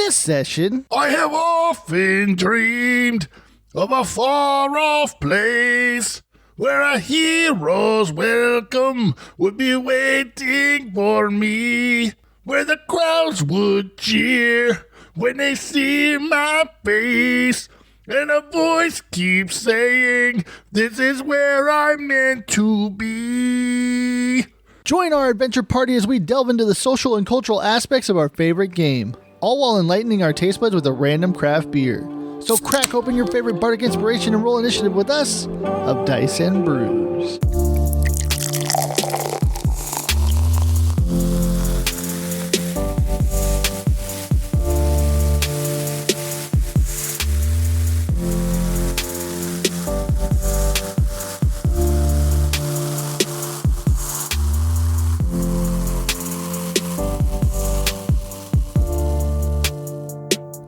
this session, I have often dreamed of a far-off place where a hero's welcome would be waiting for me, where the crowds would cheer when they see my face, and a voice keeps saying, this is where I'm meant to be. join our adventure party as we delve into the social and cultural aspects of our favorite game, all while enlightening our taste buds with a random craft beer. So crack open your favorite bardic inspiration and roll initiative with us of Dice and Brews.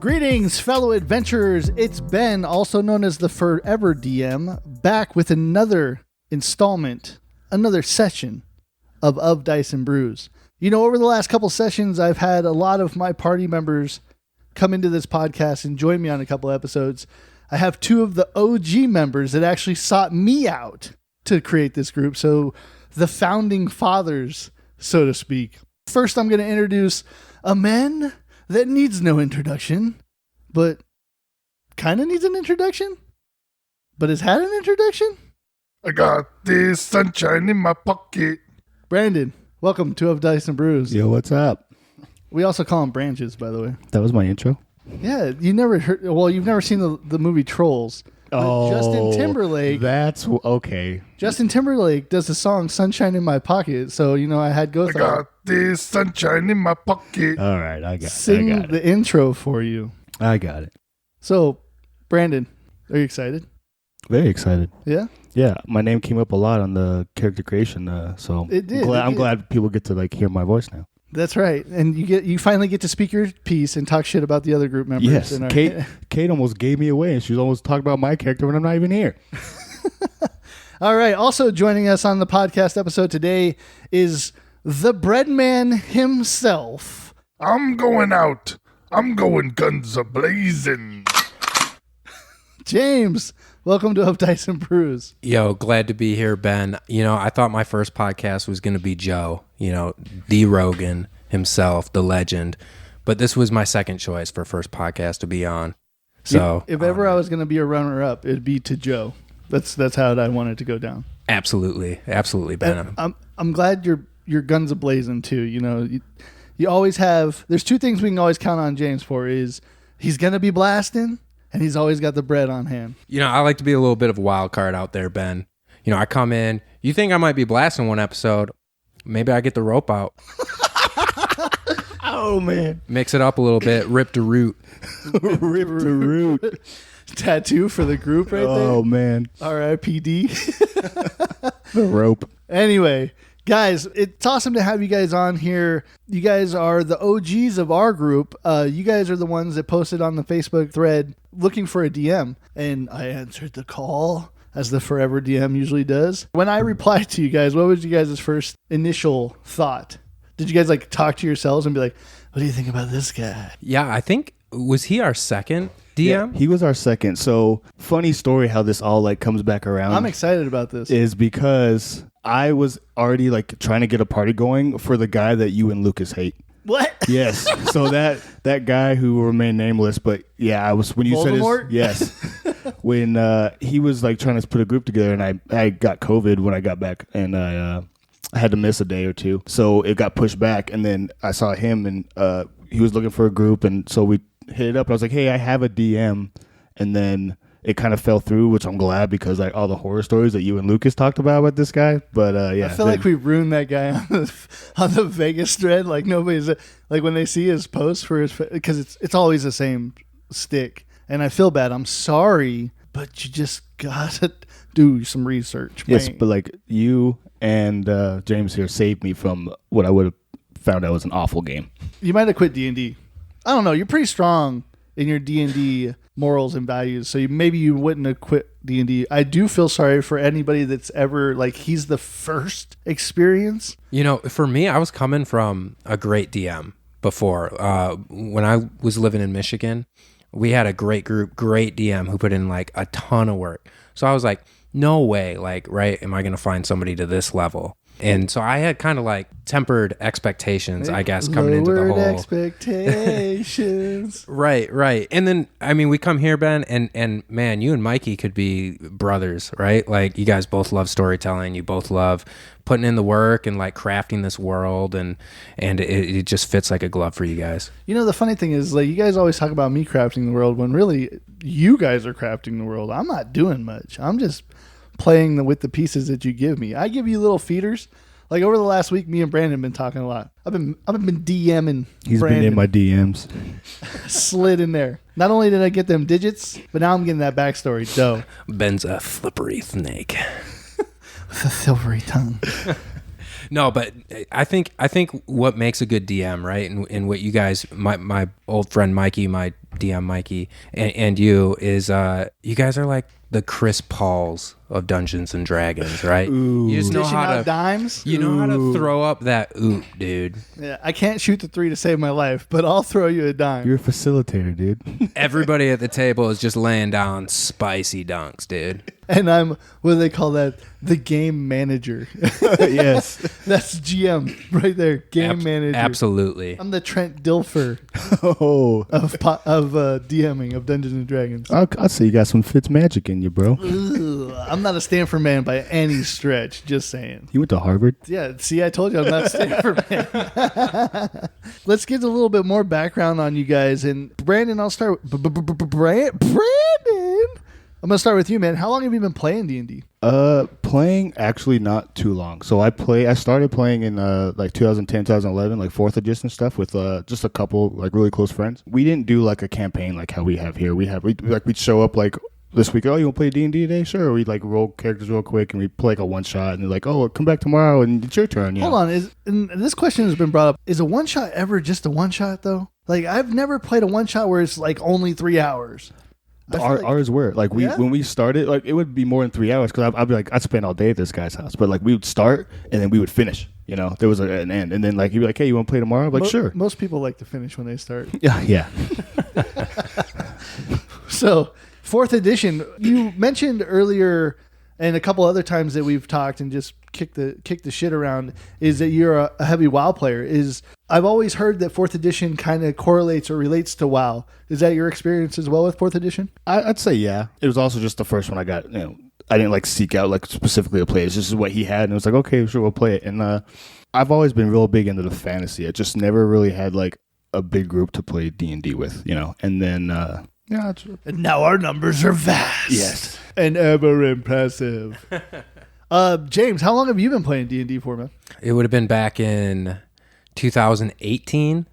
Greetings, fellow adventurers. It's Ben, also known as the Forever DM, back with another installment, another session of Dice and Brews. You know, over the last couple sessions, I've had a lot of my party members come into this podcast and join me on a couple episodes. I have two of the OG members that actually sought me out to create this group, so the founding fathers, so to speak. First, I'm going to introduce a man that needs no introduction, but kind of needs an introduction, but has had an introduction. I got this sunshine in my pocket. Brandon, welcome to Of Dice and Brews. Yo, what's up? We also call him Branches, by the way. That was my intro. Yeah, you never heard. Well, you've never seen the movie Trolls. Oh, Justin Timberlake. That's okay. Justin Timberlake does the song "Sunshine in My Pocket," so you know I had I Ghost got this sunshine in my pocket. All right, I got sing it. the intro for you. I got it. So, Brandon, are you excited? Very excited. Yeah. Yeah, my name came up a lot on the character creation, so It did. I'm glad people get to hear my voice now. That's right, and you finally get to speak your piece and talk shit about the other group members. Yes, Kate almost gave me away, and she was almost talking about my character when I'm not even here. All right, also joining us on the podcast episode today is the Breadman himself. I'm going out. I'm going guns a-blazing. James, welcome to Of Dice and Brews. Yo, glad to be here, Ben. You know, I thought my first podcast was going to be Joe, you know, the Rogan himself, the legend. But this was my second choice for first podcast to be on. So if ever I was going to be a runner-up, it'd be to Joe. That's how I wanted to go down. Absolutely, Ben. I'm glad your guns a-blazing too. You know, you always have. There's two things we can always count on James for: is he's going to be blasting, and he's always got the bread on hand. You know, I like to be a little bit of a wild card out there, Ben. You know, I come in, you think I might be blasting one episode, maybe I get the rope out. Oh, man. Mix it up a little bit, rip the root. Rip the root. Tattoo for the group right there. Oh, man. R.I.P.D. The rope. Anyway, guys, it's awesome to have you guys on here. You guys are the OGs of our group. You guys are the ones that posted on the Facebook thread looking for a DM, and I answered the call, as the Forever DM usually does. When I replied to you guys, what was you guys' first initial thought? Did you guys like talk to yourselves and be like, what do you think about this guy? Yeah, I think, was he our second DM? Yeah, he was our second. So, funny story how this all like comes back around. I'm excited about this. Is because I was already like trying to get a party going for the guy that you and Lucas hate. What? Yes. So that guy who will remain nameless, but yeah, I was when you Voldemort? said his yes. When he was like trying to put a group together, and I got COVID when I got back, and I had to miss a day or two, so it got pushed back. And then I saw him, and he was looking for a group, and so we hit it up. I was like, hey, I have a DM, and then it kind of fell through, which I'm glad, because like all the horror stories that you and Lucas talked about this guy. But yeah, I feel like we ruined that guy on the Vegas thread. Like nobody's like when they see his post for his, because it's always the same stick, and I feel bad. I'm sorry, but you just gotta do some research. Yes, man. but like you and James here saved me from what I would have found out was an awful game. You might have quit D&D. I don't know. You're pretty strong in your D&D morals and values, so maybe you wouldn't have quit D&D. I do feel sorry for anybody that's ever like he's the first experience. You know, for me, I was coming from a great DM before. When I was living in Michigan, we had a great group, great DM who put in like a ton of work. So I was like, no way, like, right, am I going to find somebody to this level? And so I had kind of like tempered expectations, I guess, coming into the whole expectations. Right. And then, I mean, we come here, Ben, and man, you and Mikey could be brothers, right? Like, you guys both love storytelling. You both love putting in the work and like crafting this world, and it just fits like a glove for you guys. You know, the funny thing is, like, you guys always talk about me crafting the world when really you guys are crafting the world. I'm not doing much. I'm just playing with the pieces that you give me. I give you little feeders. Like over the last week, me and Brandon have been talking a lot. I've been DMing. He's Brandon. been in my DMs. Slid in there. Not only did I get them digits, but now I'm getting that backstory. Dough. Ben's a slippery snake with a silvery tongue. No, but I think what makes a good DM, right, and what you guys, my old friend Mikey, my DM Mikey, and you, is you guys are like the Chris Pauls of Dungeons and Dragons, right? Ooh. You just know Dishing how out to dimes. You know how to throw up that oop, dude. Yeah, I can't shoot the 3 to save my life, but I'll throw you a dime. You're a facilitator, dude. Everybody at the table is just laying down spicy dunks, dude. And I'm, what do they call that? The game manager. Yes. That's GM right there. Game manager. Absolutely. I'm the Trent Dilfer Oh. of DMing of Dungeons and Dragons. I'll say you got some Fitz magic in you, bro. Ugh, I'm not a Stanford man by any stretch. Just saying. You went to Harvard? Yeah, see, I told you I'm not a Stanford man. Let's get a little bit more background on you guys. And Brandon, I'll start with Brandon. I'm gonna start with you, man. How long have you been playing D&D? Playing actually not too long. So I started playing in like 2010, 2011, like 4th edition stuff with just a couple like really close friends. We didn't do like a campaign like how we have here. We'd show up like this week. Oh, you want to play D&D today? Sure. We'd like roll characters real quick and we play like a one shot. And they're like, oh, come back tomorrow and it's your turn. Hold on. And this question has been brought up. Is a one shot ever just a one shot though? Like I've never played a one shot where it's like only 3 hours. Ours were like when we started, like it would be more than 3 hours because I'd be like, I'd spend all day at this guy's house, but like we would start and then we would finish. You know, there was an end, and then like he'd be like, hey, you want to play tomorrow? I'm like, sure. Most people like to finish when they start. Yeah. So 4th edition, you mentioned earlier, and a couple other times that we've talked and just kicked the shit around, is that you're a heavy WoW player. I've always heard that 4th edition kind of correlates or relates to WoW. Is that your experience as well with 4th edition? I'd say yeah. It was also just the first one I got. You know, I didn't like seek out like specifically to play. It's just what he had, and it was like, okay, sure, we'll play it. And I've always been real big into the fantasy. I just never really had like a big group to play D&D with, you know. And then and now our numbers are vast. Yes, and ever impressive. James, how long have you been playing D&D for, man? It would have been back in 2017.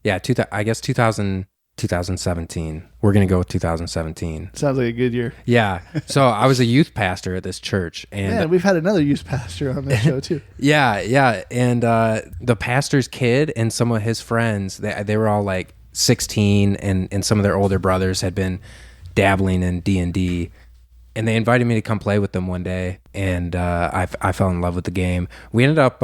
Yeah, I guess 2017. We're going to go with 2017. Sounds like a good year. Yeah. So I was a youth pastor at this church. And man, we've had another youth pastor on this show too. Yeah. And the pastor's kid and some of his friends, they were all like 16, and some of their older brothers had been dabbling in D&D. And they invited me to come play with them one day, and I fell in love with the game. We ended up,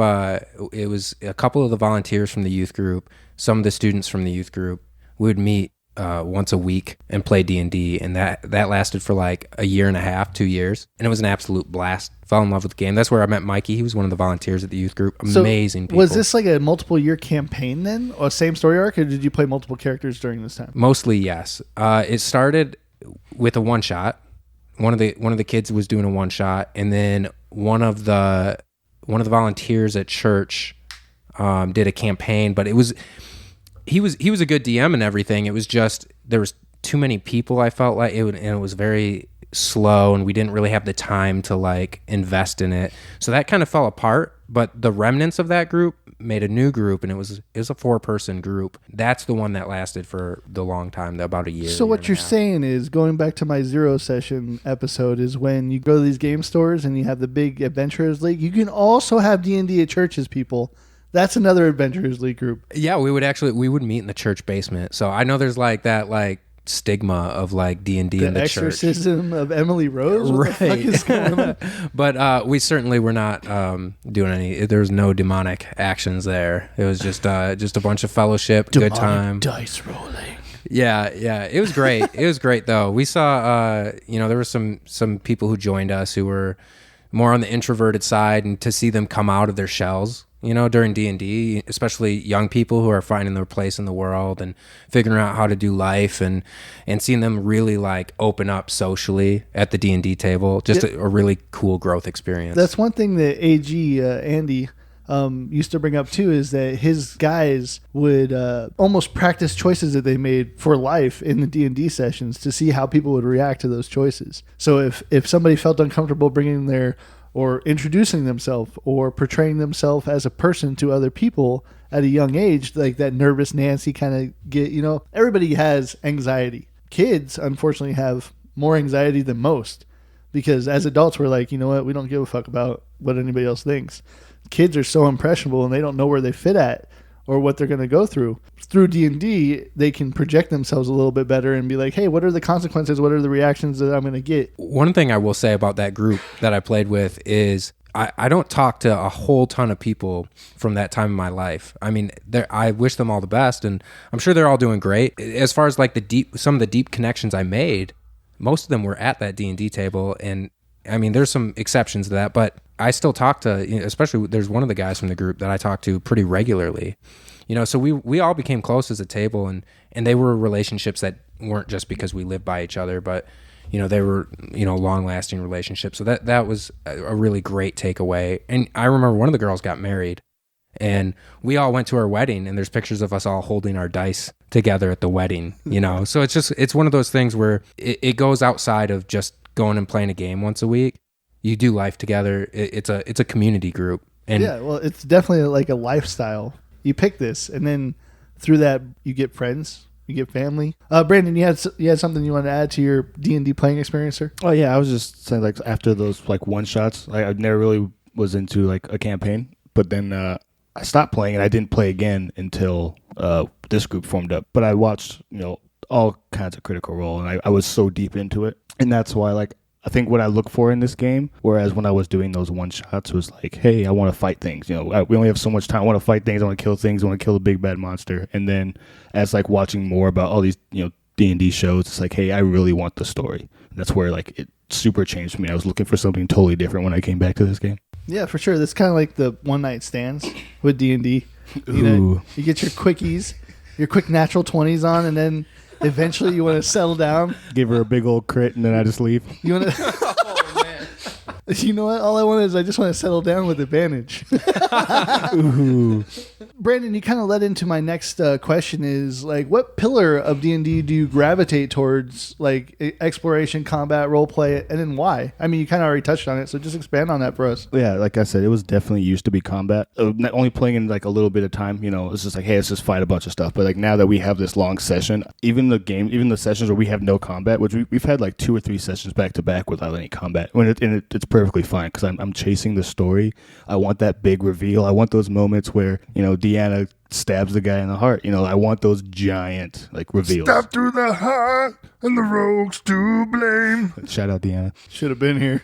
it was a couple of the volunteers from the youth group, some of the students from the youth group. We would meet once a week and play D&D, and that lasted for like a year and a half, 2 years. And it was an absolute blast. Fell in love with the game. That's where I met Mikey. He was one of the volunteers at the youth group. Amazing people. Was this like a multiple year campaign then, or same story arc, or did you play multiple characters during this time? Mostly, yes. It started with a one shot. One of the kids was doing a one shot, and then one of the volunteers at church did a campaign. But he was a good DM and everything. It was just there was too many people. I felt like and it was very slow, and we didn't really have the time to like invest in it. So that kind of fell apart. But the remnants of that group made a new group, and it was a 4-person group. That's the one that lasted for the long time, about a year. So what you're saying is, going back to my Zero Session episode, is when you go to these game stores and you have the big Adventurers League, you can also have D&D at churches, people. That's another Adventurers League group. Yeah, we would meet in the church basement. So I know there's like that like stigma of like D&D The in the church. exorcism of Emily Rose? What the fuck is going on? But we certainly were not doing any. There was no demonic actions there. It was just a bunch of fellowship, good time, dice rolling. Yeah, it was great. It was great though. We saw, there were some people who joined us who were more on the introverted side, and to see them come out of their shells, during D&D, especially young people who are finding their place in the world and figuring out how to do life, and seeing them really like open up socially at the D&D table, just a really cool growth experience. That's one thing that AG Andy used to bring up too, is that his guys would almost practice choices that they made for life in the D&D sessions to see how people would react to those choices. So if somebody felt uncomfortable bringing their or introducing themselves or portraying themselves as a person to other people at a young age, like that nervous Nancy kind of get, everybody has anxiety. Kids, unfortunately, have more anxiety than most, because as adults, we're like, you know what, we don't give a fuck about what anybody else thinks. Kids are so impressionable, and they don't know where they fit at or what they're going to go through. Through D&D, they can project themselves a little bit better and be like, hey, what are the consequences? What are the reactions that I'm going to get? One thing I will say about that group that I played with is I don't talk to a whole ton of people from that time in my life. I mean, I wish them all the best, and I'm sure they're all doing great. As far as like some of the deep connections I made, most of them were at that D&D table, and I mean, there's some exceptions to that, but I still talk to, especially there's one of the guys from the group that I talk to pretty regularly. So we all became close as a table, and they were relationships that weren't just because we lived by each other, but they were long-lasting relationships. So that was a really great takeaway. And I remember one of the girls got married, and we all went to her wedding, and there's pictures of us all holding our dice together at the wedding. So it's one of those things where it goes outside of just going and playing a game once a week. You do life together. It's a community group. And yeah, well, it's definitely like a lifestyle. You pick this, and then through that, you get friends, you get family. Brandon, you had something you wanted to add to your D&D playing experience, sir? Oh yeah, I was just saying, like, after those like one shots, I never really was into like a campaign, but then I stopped playing, and I didn't play again until this group formed up. But I watched all kinds of Critical Role, and I was so deep into it, and that's why I think what I look for in this game, whereas when I was doing those one shots, was like, hey, I want to fight things. We only have so much time. I want to fight things. I want to kill things. I want to kill the big bad monster. And then as like watching more about all these, D&D shows, it's like, hey, I really want the story. And that's where like it super changed for me. I was looking for something totally different when I came back to this game. Yeah, for sure. That's kind of like the one night stands with D&D. You get your quickies, your quick natural 20s on, and then eventually you want to settle down. Give her a big old crit, and then I just leave. You want to? Oh man! You know what? All I want is I just want to settle down with advantage. Ooh. Brandon, you kind of led into my next question. Is like, what pillar of D&D do you gravitate towards? Like exploration, combat, role play, and then why? I mean, you kind of already touched on it, so just expand on that for us. Yeah, like I said, it was definitely used to be combat. Not only playing in like a little bit of time, it's just like, hey, let's just fight a bunch of stuff. But like now that we have this long session, even the sessions where we have no combat, which we've had like 2 or 3 sessions back to back without any combat, it's perfectly fine because I'm chasing the story. I want that big reveal. I want those moments where Deanna stabs the guy in the heart. I want those giant like reveals. Stab through the heart, and the rogues to blame. Shout out Deanna. Should have been here.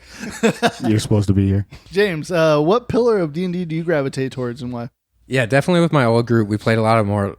You're supposed to be here. James, what pillar of D&D do you gravitate towards, and why? Yeah, definitely with my old group, we played a lot of more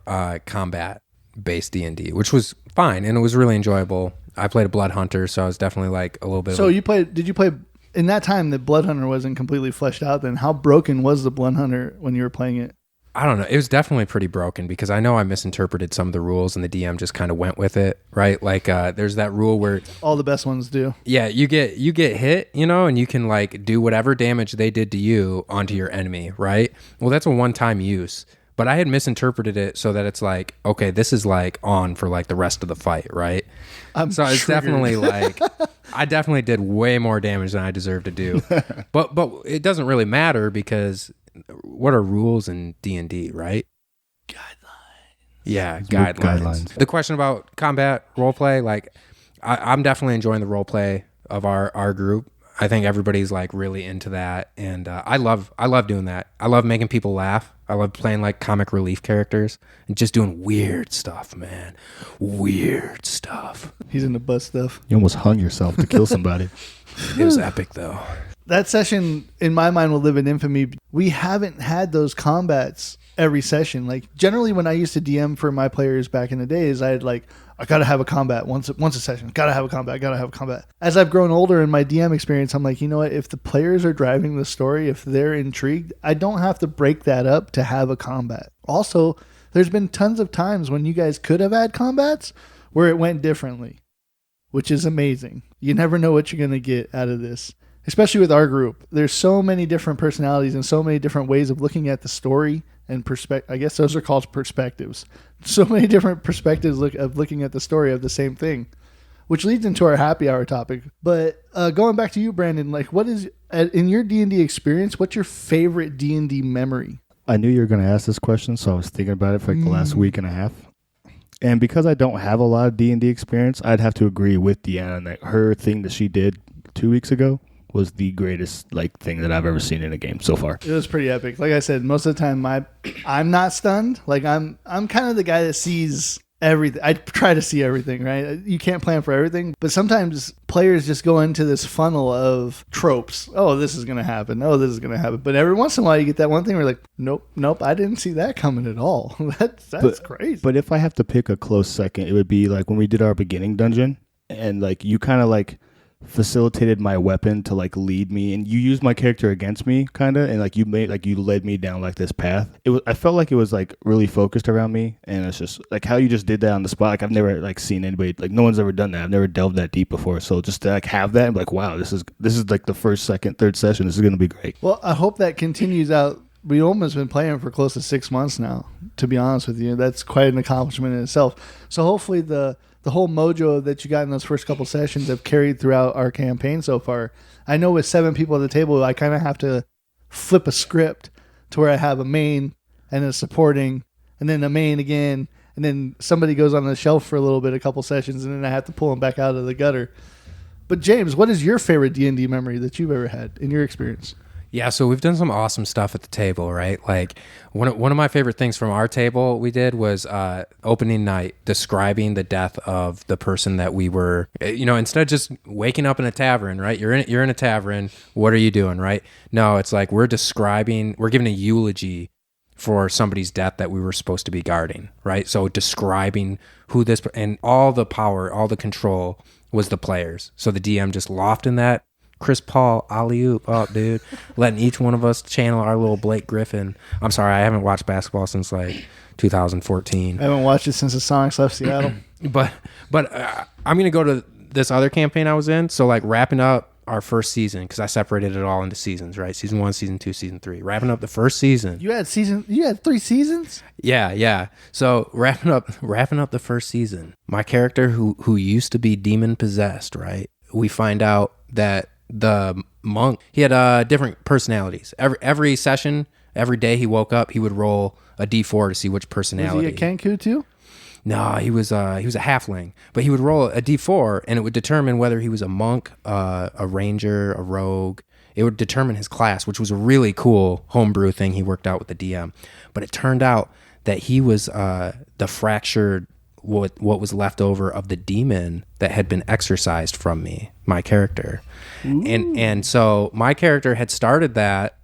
combat-based D&D, which was fine, and it was really enjoyable. I played a Blood Hunter, so I was definitely like a little bit. So did you play in that time that Blood Hunter wasn't completely fleshed out? Then how broken was the Blood Hunter when you were playing it? I don't know. It was definitely pretty broken because I know I misinterpreted some of the rules, and the DM just kind of went with it, right? Like there's that rule where all the best ones do. Yeah, you get hit, and you can like do whatever damage they did to you onto your enemy, right? Well, that's a one-time use. But I had misinterpreted it so that it's like, okay, this is like on for like the rest of the fight, right? So it's definitely like, I definitely did way more damage than I deserved to do. But it doesn't really matter because what are rules in D&D, right? Guidelines. Yeah, guidelines. The question about combat roleplay, like I'm definitely enjoying the roleplay of our group. I think everybody's like really into that, and I love doing that. I love making people laugh. I love playing like comic relief characters and just doing weird stuff, man. Weird stuff. He's into butt stuff. You almost hung yourself to kill somebody. It was epic though. That session, in my mind, will live in infamy. We haven't had those combats every session. Like, generally, when I used to DM for my players back in the days, I got to have a combat once a session. Got to have a combat. As I've grown older in my DM experience, I'm like, you know what? If the players are driving the story, if they're intrigued, I don't have to break that up to have a combat. Also, there's been tons of times when you guys could have had combats where it went differently, which is amazing. You never know what you're going to get out of this. Especially with our group, there's so many different personalities and so many different ways of looking at the story and perspective. I guess those are called perspectives. So many different perspectives of looking at the story of the same thing, which leads into our happy hour topic. But going back to you, Brandon, like, what is in your D&D experience? What's your favorite D&D memory? I knew you were going to ask this question, so I was thinking about it for like the last week and a half. And because I don't have a lot of D&D experience, I'd have to agree with Deanna that her thing that she did 2 weeks ago was the greatest like thing that I've ever seen in a game so far. It was pretty epic. Like I said, most of the time I'm not stunned. Like I'm kind of the guy that sees everything. I try to see everything, right? You can't plan for everything, but sometimes players just go into this funnel of tropes. Oh, this is going to happen. Oh, this is going to happen. But every once in a while you get that one thing where you're like, nope, I didn't see that coming at all. That's crazy. But if I have to pick a close second, it would be like when we did our beginning dungeon and like you kind of like facilitated my weapon to like lead me, and you used my character against me kind of, and like you led me down like this path. I felt like it was like really focused around me, and it's just like how you just did that on the spot. Like I've never like seen anybody, like no one's ever done that. I've never delved that deep before, so just to like have that, I'm like, wow, this is like the first, second, third session. This is gonna be great. Well, I hope that continues out. We almost been playing for close to 6 months now, to be honest with you. That's quite an accomplishment in itself. So hopefully the whole mojo that you got in those first couple sessions have carried throughout our campaign so far. I know with 7 people at the table, I kind of have to flip a script to where I have a main and a supporting and then a main again, and then somebody goes on the shelf for a little bit, a couple sessions, and then I have to pull them back out of the gutter. But James, what is your favorite D&D memory that you've ever had in your experience? Yeah, so we've done some awesome stuff at the table, right? Like one of my favorite things from our table we did was opening night, describing the death of the person that we were. Instead of just waking up in a tavern, right? You're in a tavern. What are you doing, right? No, it's like we're giving a eulogy for somebody's death that we were supposed to be guarding, right? So describing who this and all the power, all the control was the players. So the DM just lofting that. Chris Paul, alley-oop up, dude. Letting each one of us channel our little Blake Griffin. I'm sorry, I haven't watched basketball since like 2014. I haven't watched it since the Sonics left Seattle. but I'm going to go to this other campaign I was in. So like wrapping up our first season, because I separated it all into seasons, right? Season 1, Season 2, Season 3. Wrapping up the first season. You had 3 seasons? Yeah. So wrapping up the first season, my character who used to be demon possessed, right? We find out that the monk, he had different personalities. Every session, every day he woke up, he would roll a d4 to see which personality. Was he a Kenku too? No, he was a halfling, but he would roll a d4 and it would determine whether he was a monk, a ranger, a rogue. It would determine his class, which was a really cool homebrew thing he worked out with the DM. But it turned out that he was the fractured what was left over of the demon that had been exorcised from me, my character. Ooh. And so my character had started that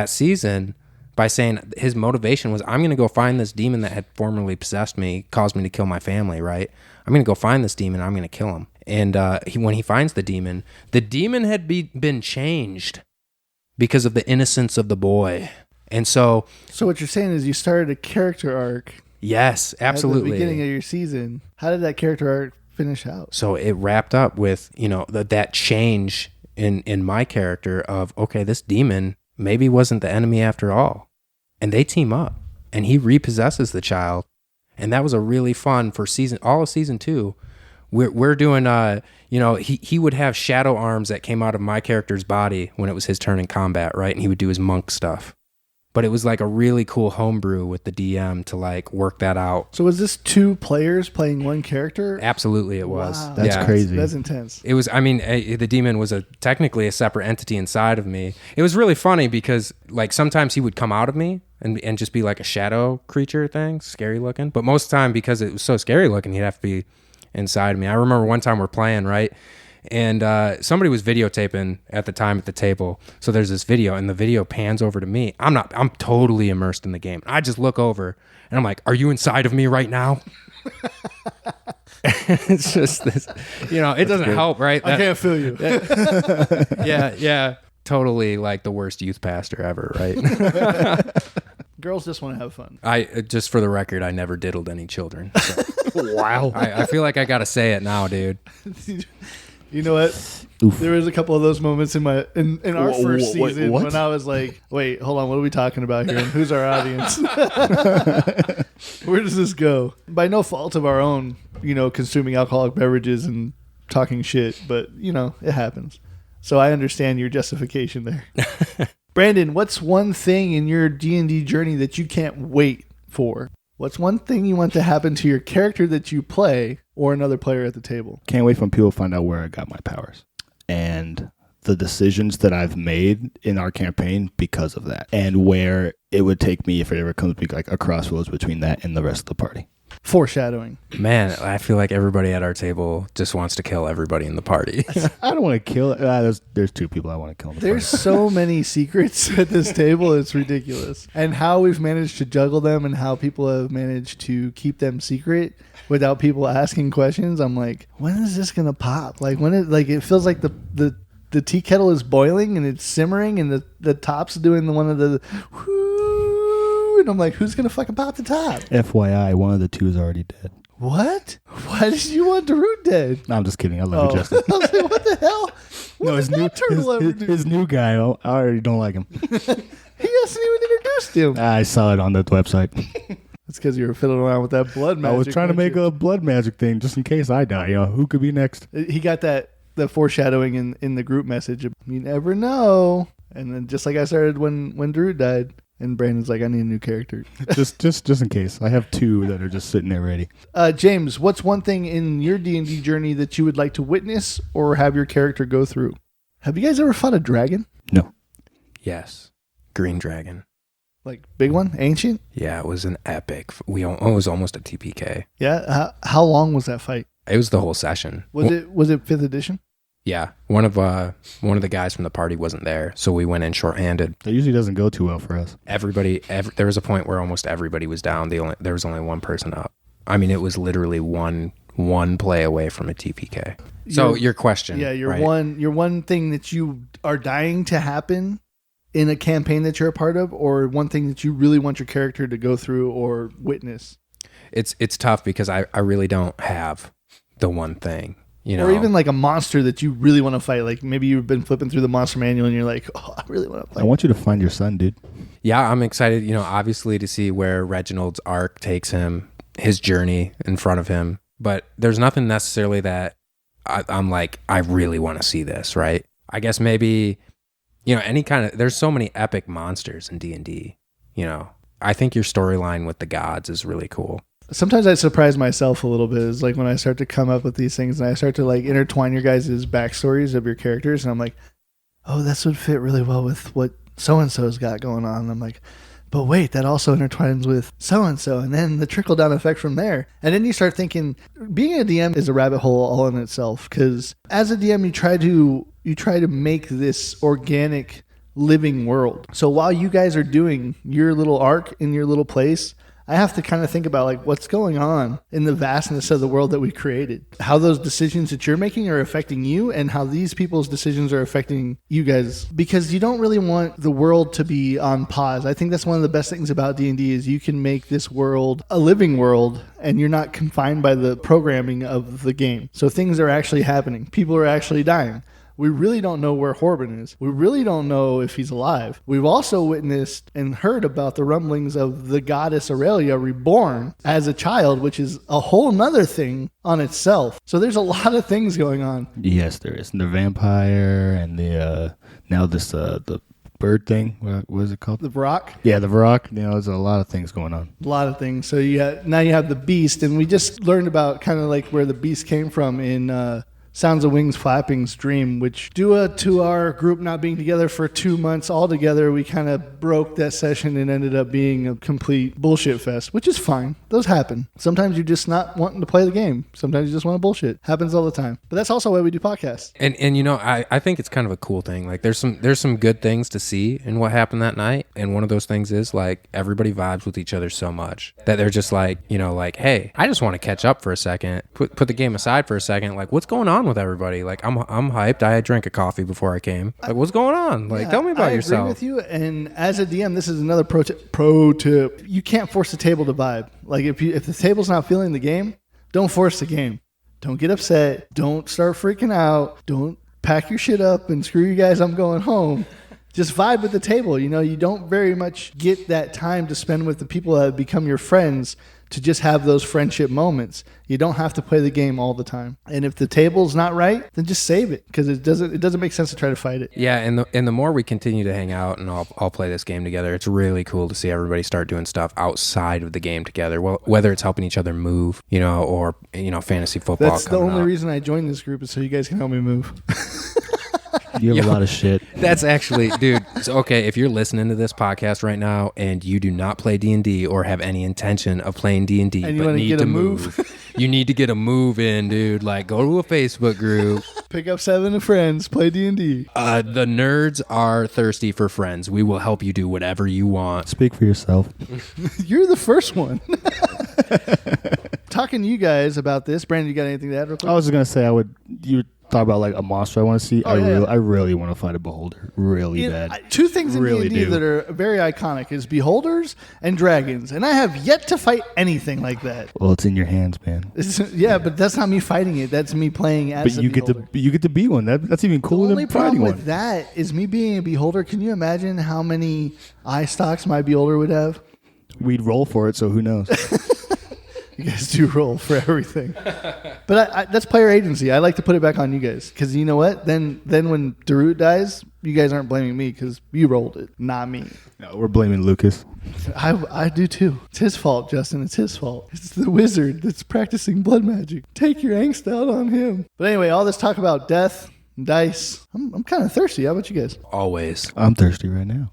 season by saying his motivation was, I'm going to go find this demon that had formerly possessed me, caused me to kill my family, right? I'm going to go find this demon, I'm going to kill him. And when he finds the demon had been changed because of the innocence of the boy. And so what you're saying is you started a character arc. Yes, absolutely. At the beginning of your season. How did that character arc finish out? So it wrapped up with, that change in my character of, okay, this demon maybe wasn't the enemy after all. And they team up and he repossesses the child. And that was a really fun for all of season 2. We're doing, he would have shadow arms that came out of my character's body when it was his turn in combat, right? And he would do his monk stuff. But it was like a really cool homebrew with the DM to like work that out. So was this 2 players playing one character? Absolutely, it was. Wow. That's crazy. That's intense. It was. The demon was technically a separate entity inside of me. It was really funny because like sometimes he would come out of me and just be like a shadow creature thing, scary looking. But most of the time, because it was so scary looking, he'd have to be inside of me. I remember one time we're playing, right? And somebody was videotaping at the time at the table. So there's this video, and the video pans over to me. I'm totally immersed in the game. I just look over, and I'm like, are you inside of me right now? It's just this, it doesn't help, right? I can't feel you. Yeah. Totally like the worst youth pastor ever, right? Girls just want to have fun. Just for the record, I never diddled any children. So. Wow. I feel like I got to say it now, dude. You know what? Oof. There was a couple of those moments in our first season when I was like, wait, hold on, what are we talking about here? And who's our audience? Where does this go? By no fault of our own, consuming alcoholic beverages and talking shit, but, it happens. So I understand your justification there. Brandon, what's one thing in your D&D journey that you can't wait for? What's one thing you want to happen to your character that you play or another player at the table? Can't wait for people to find out where I got my powers and the decisions that I've made in our campaign because of that, and where it would take me if it ever comes to be like a crossroads between that and the rest of the party. Foreshadowing. Man, I feel like everybody at our table just wants to kill everybody in the party. I don't want to kill it. There's two people I want to kill in the There's party. so many secrets at this table. It's ridiculous. And how we've managed to juggle them and how people have managed to keep them secret without people asking questions. I'm like, when is this going to pop? Like it feels like the tea kettle is boiling and it's simmering and the top's doing one of the and I'm like, who's going to fucking pop the top? FYI, one of the two is already dead. What? Why did you want Darude dead? No, I'm just kidding. I love you, Justin. I was like, what the hell? What did that turtle ever do? His new guy, I already don't like him. He hasn't even introduced him. I saw it on the website. That's because you were fiddling around with that blood magic. I was trying to make a blood magic thing just in case I die. Who could be next? He got the foreshadowing in the group message. You never know. And then just like I started when Drew died. And Brandon's like, I need a new character. just in case. I have two that are just sitting there ready. James, what's one thing in your D&D journey that you would like to witness or have your character go through? Have you guys ever fought a dragon? No. Yes. Green dragon. Like big one? Ancient? Yeah, it was an epic. It was almost a TPK. Yeah? How long was that fight? It was the whole session. Was it 5th edition? Yeah, one of the guys from the party wasn't there, so we went in shorthanded. That usually doesn't go too well for us. There was a point where almost everybody was down. There was only one person up. I mean, it was literally one play away from a TPK. So your question, yeah, your right? one thing that you are dying to happen in a campaign that you're a part of, or one thing that you really want your character to go through or witness. It's tough because I really don't have the one thing. Or even like a monster that you really want to fight. Like maybe you've been flipping through the monster manual and you're like, oh, I really want to fight. I want you to find your son, dude. Yeah, I'm excited, obviously to see where Reginald's arc takes him, his journey in front of him. But there's nothing necessarily that I'm like, I really want to see this, right? I guess maybe, any kind of, there's so many epic monsters in D&D, I think your storyline with the gods is really cool. Sometimes I surprise myself a little bit. Is like when I start to come up with these things and I start to like intertwine your guys' backstories of your characters, and I'm like, oh, this would fit really well with what so-and-so's got going on. And I'm like, but wait, that also intertwines with so-and-so, and then the trickle-down effect from there. And then you start thinking, being a DM is a rabbit hole all in itself, because as a DM, you try to make this organic living world. So while you guys are doing your little arc in your little place, I have to kind of think about like what's going on in the vastness of the world that we created, how those decisions that you're making are affecting you, and how these people's decisions are affecting you guys, because you don't really want the world to be on pause. I think that's one of the best things about D&D is you can make this world a living world and you're not confined by the programming of the game. So things are actually happening. People are actually dying. We really don't know where Horban is. We really don't know if he's alive. We've also witnessed and heard about the rumblings of the goddess Aurelia reborn as a child, which is a whole nother thing on itself. So there's a lot of things going on. Yes, there is. And the vampire and the the bird thing. What is it called? The Varrock? Yeah, the Varrock. There's a lot of things going on. A lot of things. So now you have the beast, and we just learned about kind of like where the beast came from in Sounds of Wings Flapping's dream, which due to our group not being together for 2 months altogether, we kind of broke that session and ended up being a complete bullshit fest, which is fine. Those happen. Sometimes you're just not wanting to play the game. Sometimes you just want to bullshit. Happens all the time. But that's also why we do podcasts. And you know, I think it's kind of a cool thing. Like there's some good things to see in what happened that night. And one of those things is like everybody vibes with each other so much that they're just like, you know, like, hey, I just want to catch up for a second. Put the game aside for a second. Like, what's going on with everybody? Like, I'm hyped. I drank a coffee before I came. Like, what's going on? Like, tell me about yourself. I agree with you. And as a DM, this is another pro tip. You can't force the table to vibe. Like, if the table's not feeling the game, don't force the game. Don't get upset. Don't start freaking out. Don't pack your shit up and screw you guys. I'm going home. Just vibe with the table. You know, you don't very much get that time to spend with the people that have become your friends to just have those friendship moments. You don't have to play the game all the time. And if the table's not right, then just save it, because it doesn't make sense to try to fight it. Yeah, and the more we continue to hang out and all play this game together, it's really cool to see everybody start doing stuff outside of the game together. Well, whether it's helping each other move, you know, or you know, fantasy football. That's the only reason I joined this group, is so you guys can help me move. You have a lot of shit. That's actually, dude. So, okay, if you're listening to this podcast right now and you do not play D&D or have any intention of playing D&D, and you but need get to a move, you need to get a move in, dude. Like, go to a Facebook group. Pick up 7 friends, play D&D. The nerds are thirsty for friends. We will help you do whatever you want. Speak for yourself. You're the first one. Talking to you guys about this, Brandon, you got anything to add real quick? I was just going to say, you talk about like a monster I want to see. I really want to fight a beholder really bad. 2 things in Really D&D do. that are very iconic is beholders and dragons, and I have yet to fight anything like that. Well, it's in your hands, man. Yeah, but that's not me fighting it. That's me playing as But a you beholder. get to be one. That's even The cooler only than fighting problem with one. that is me being a beholder. Can you imagine how many eye stalks my beholder would have? We'd roll for it, so who knows? You guys do roll for everything. But that's player agency. I like to put it back on you guys, because you know what? Then when Darut dies, you guys aren't blaming me because you rolled it, not me. No, we're blaming Lucas. I do too. It's his fault, Justin. It's his fault. It's the wizard that's practicing blood magic. Take your angst out on him. But anyway, all this talk about death and dice, I'm kind of thirsty. How about you guys? Always. I'm thirsty right now.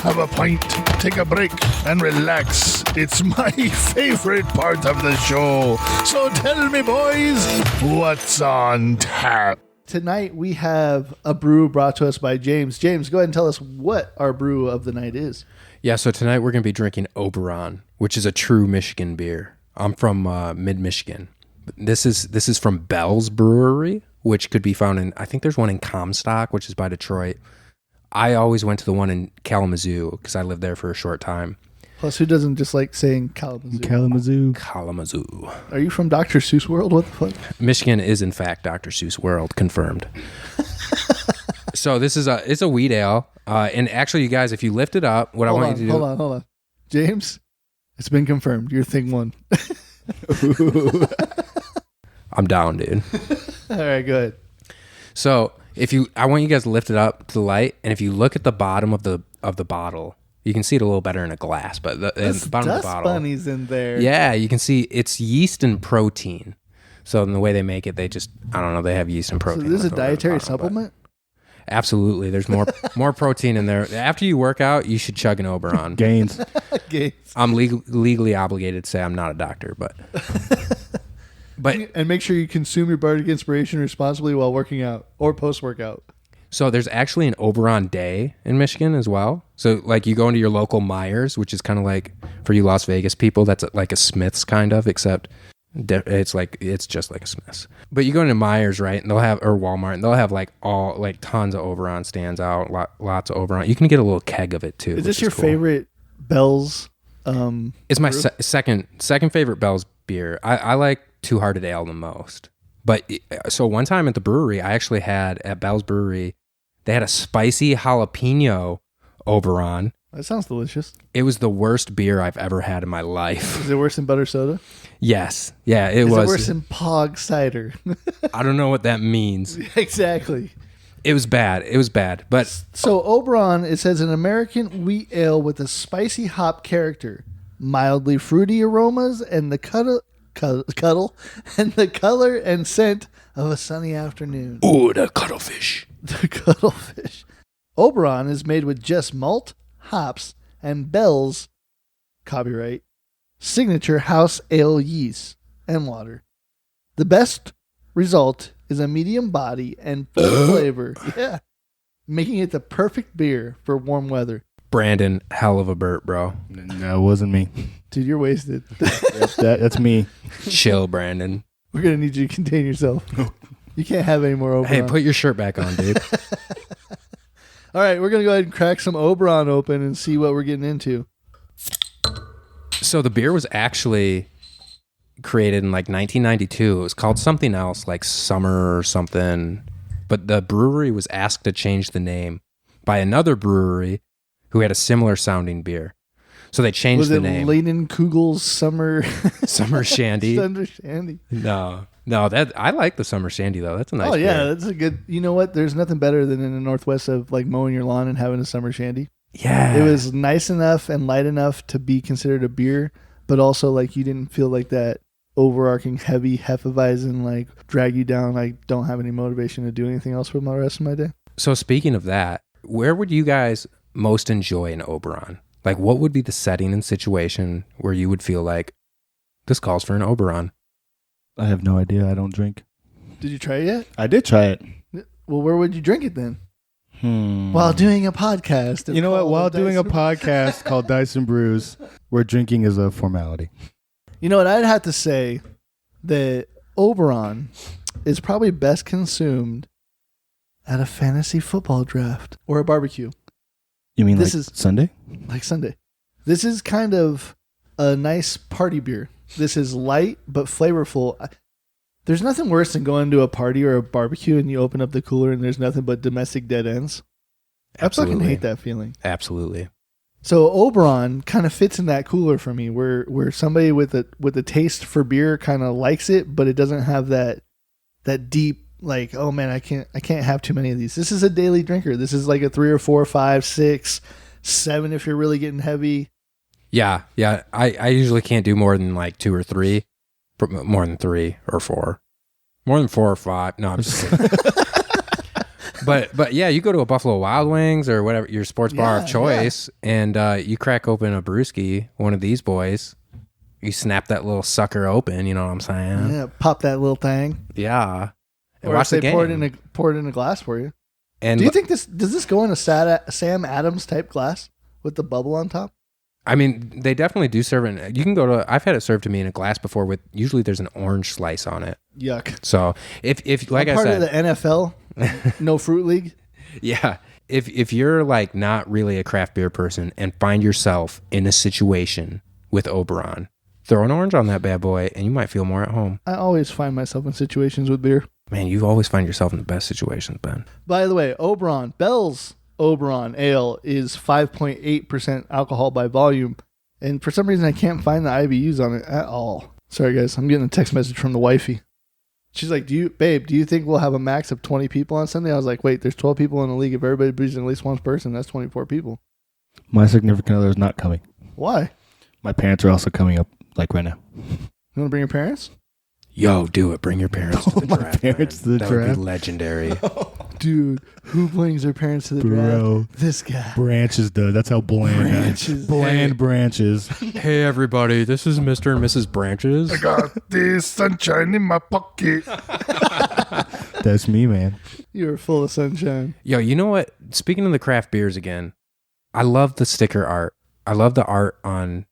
Have a pint, take a break, and relax. It's my favorite part of the show. So tell me, boys, what's on tap? Tonight we have a brew brought to us by James. James, go ahead and tell us what our brew of the night is. Yeah, so tonight we're going to be drinking Oberon, which is a true Michigan beer. I'm from mid-Michigan. This is from Bell's Brewery, which could be found in, I think there's one in Comstock, which is by Detroit. I always went to the one in Kalamazoo because I lived there for a short time. Plus, who doesn't just like saying Kalamazoo? Kalamazoo. Are you from Dr. Seuss world? What the fuck? Michigan is in fact Dr. Seuss world, confirmed. So this is it's a wheat ale, and actually, you guys, if you lift it up, what I want you to do. Hold on. James, it's been confirmed. You're thing 1. I'm down, dude. All right, go ahead. So I want you guys to lift it up to the light, and if you look at the bottom of the bottle, you can see it a little better in a glass. But the bottom of the bottle, bunnies in there. yeah, you can see it's yeast and protein. So in the way they make it, they just I don't know, they have yeast and So protein. this is a left over at the dietary bottom, supplement? but Absolutely, there's more protein in there. After you work out, you should chug an Oberon. Gains. Okay. I'm legally obligated to say I'm not a doctor, but. And make sure you consume your bardic inspiration responsibly while working out or post-workout. So there's actually an Oberon Day in Michigan as well. So like you go into your local Myers, which is kind of like for you Las Vegas people, that's like a Smith's kind of, except it's just like a Smith's. But you go into Myers, right, and they'll have, or Walmart, and they'll have like tons of Oberon stands out, lots of Oberon. You can get a little keg of it too. Is this your favorite Bell's? It's my second favorite Bell's beer. I like Two Hearted Ale the most. But so one time at the brewery, I actually had at Bell's Brewery, they had a spicy jalapeno Oberon. That sounds delicious. It was the worst beer I've ever had in my life. Is it worse than butter soda? Yes. Yeah, it was. Is it worse than Pog cider? I don't know what that means. Exactly. It was bad. But So Oberon, it says an American wheat ale with a spicy hop character, mildly fruity aromas, and the cuddle and the color and scent of a sunny afternoon. ooh, the cuttlefish. The cuttlefish. Oberon is made with just malt, hops, and Bell's copyright signature house ale yeast and water. The best result is a medium body and full flavor. Yeah. Making it the perfect beer for warm weather. Brandon, hell of a burp, bro. No, it wasn't me. Dude, you're wasted. That's me. Chill, Brandon. We're going to need you to contain yourself. You can't have any more Oberon. Hey, put your shirt back on, dude. All right, we're going to go ahead and crack some Oberon open and see what we're getting into. So the beer was actually created in like 1992. It was called something else, like Summer or something. But the brewery was asked to change the name by another brewery who had a similar sounding beer. So they changed the name. Was it Leighton Kugel's Summer Shandy? Summer Shandy. No, that I like the Summer Shandy though. That's a nice. Oh yeah, beer. that's a good. You know what? There's nothing better than in the Northwest of like mowing your lawn and having a Summer Shandy. Yeah. It was nice enough and light enough to be considered a beer, but also like you didn't feel like that overarching heavy Hefeweizen like drag you down. I don't have any motivation to do anything else for the rest of my day. So speaking of that, where would you guys most enjoy an Oberon? Like, what would be the setting and situation where you would feel like this calls for an Oberon? I have no idea. I don't drink. Did you try it yet? I did try it. Well, where would you drink it then? While doing a podcast. You know what? called While Dice doing a and- podcast called Dice and Brews, where drinking is a formality. You know what? I'd have to say that Oberon is probably best consumed at a fantasy football draft or a barbecue, You mean This like is- Sunday? like Sunday. This is kind of a nice party beer. This is light but flavorful. There's nothing worse than going to a party or a barbecue and you open up the cooler and there's nothing but domestic dead ends. I fucking hate that feeling. Absolutely. So Oberon kind of fits in that cooler for me, where somebody with a taste for beer kind of likes it, but it doesn't have that deep like, oh man, I can't have too many of these. This is a daily drinker. This is like a 3 or 4, 5, 6, 7 if you're really getting heavy. Yeah. I usually can't do more than like 2 or 3, but more than 3 or 4, more than 4 or 5. No, I'm just kidding. But yeah, you go to a Buffalo Wild Wings or whatever your sports bar of choice, and you crack open a brewski, one of these boys. You snap that little sucker open. You know what I'm saying? Yeah, pop that little thing. Yeah. And Or watch if the they game. pour it in a glass for you. And Do you think does this go in a Sam Adams type glass with the bubble on top? I mean, they definitely do serve it. You can go to. I've had it served to me in a glass before. With usually there's an orange slice on it. Yuck. So if like I'm I part said, of the NFL, no fruit league. yeah, if you're like not really a craft beer person and find yourself in a situation with Oberon, throw an orange on that bad boy, and you might feel more at home. I always find myself in situations with beer. Man, you always find yourself in the best situations, Ben. By the way, Bell's Oberon Ale is 5.8% alcohol by volume. And for some reason, I can't find the IBUs on it at all. Sorry, guys. I'm getting a text message from the wifey. She's like, do you think we'll have a max of 20 people on Sunday? I was like, wait, there's 12 people in the league. If everybody brews at least one person, that's 24 people. My significant other is not coming. Why? My parents are also coming up, like right now. You want to bring your parents? Yo, do it. Bring your parents to the My draft. parents to the that would draft? be legendary. Dude, who brings their parents to the Bro. draft? This guy. Branches, though. That's how bland. Branches. Bland branches. Hey, everybody. This is Mr. and Mrs. Branches. I got this sunshine in my pocket. That's me, man. You are full of sunshine. Yo, you know what? Speaking of the craft beers again, I love the sticker art. I love the art on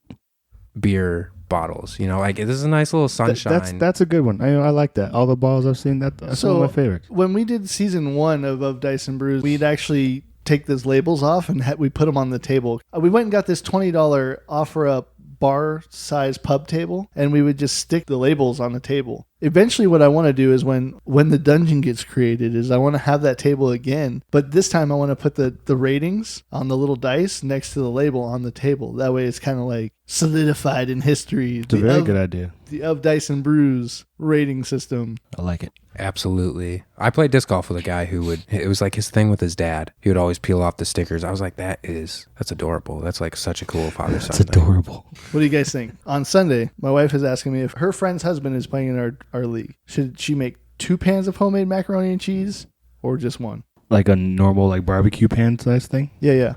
beer bottles. You know, like this is a nice little sunshine. That's a good one. I like that. All the balls I've seen, that's one of my favorites. When we did season 1 of Dice and Brews, we'd actually take those labels off and we put them on the table. We went and got this $20 offer up bar size pub table, and we would just stick the labels on the table. Eventually what I want to do is when the dungeon gets created is I want to have that table again, but this time I want to put the ratings on the little dice next to the label on the table. That way it's kind of like solidified in history. It's a very good idea. The of Dice and Brews rating system. I like it. Absolutely. I played disc golf with a guy it was like his thing with his dad. He would always peel off the stickers. I was like, that's adorable. That's like such a cool father-son That's thing. adorable. What do you guys think? On Sunday, my wife is asking me if her friend's husband is playing in our league. Should she make 2 pans of homemade macaroni and cheese or just one? Like a normal like barbecue pan size thing? Yeah.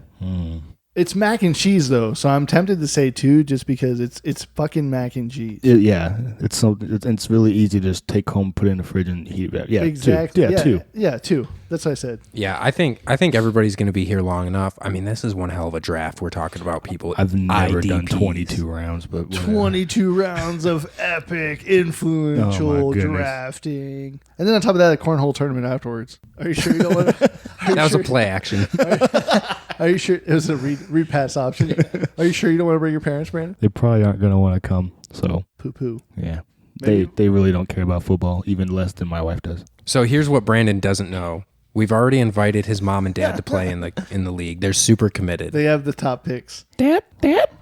It's mac and cheese though, so I'm tempted to say 2 just because it's fucking mac and cheese. It's really easy to just take home, put it in the fridge, and heat it up. Yeah, Exactly. 2. Yeah, 2. Yeah, 2. That's what I said. Yeah, I think everybody's going to be here long enough. I mean, this is one hell of a draft. We're talking about people. I've never done IDPs. 22 rounds, but whatever. 22 rounds of epic, influential Oh, my goodness. drafting. And then on top of that, a cornhole tournament afterwards. Are you sure you don't want to? That was a play action. Are you sure? It was a repass option. Are you sure you don't want to bring your parents, Brandon? They probably aren't going to want to come. So, Poo-poo. yeah. Maybe. They really don't care about football, even less than my wife does. So here's what Brandon doesn't know. We've already invited his mom and dad to play in the league. They're super committed. They have the top picks. Dad.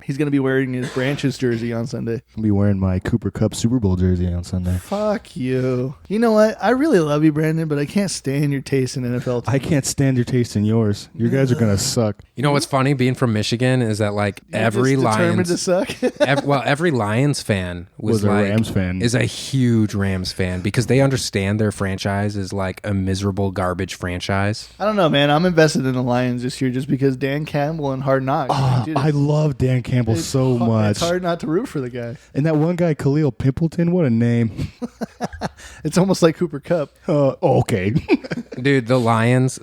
He's going to be wearing his Branches jersey on Sunday. I'll be wearing my Cooper Cup Super Bowl jersey on Sunday. Fuck you. You know what? I really love you, Brandon, but I can't stand your taste in NFL. I can't stand your taste in yours. You guys are going to suck. You know what's funny? Being from Michigan is that like every Just determined Lions, to suck. every Lions fan Was a like, Rams fan. is a huge Rams fan because they understand their franchise is like a miserable garbage franchise. I don't know, man. I'm invested in the Lions this year just because Dan Campbell and Hard Knocks. Dude, I love Dan Campbell it's so hard- much. It's hard not to root for the guy. And that one guy, Khalil Pimpleton, what a name. It's almost like Cooper Cup. Okay. Dude, the Lions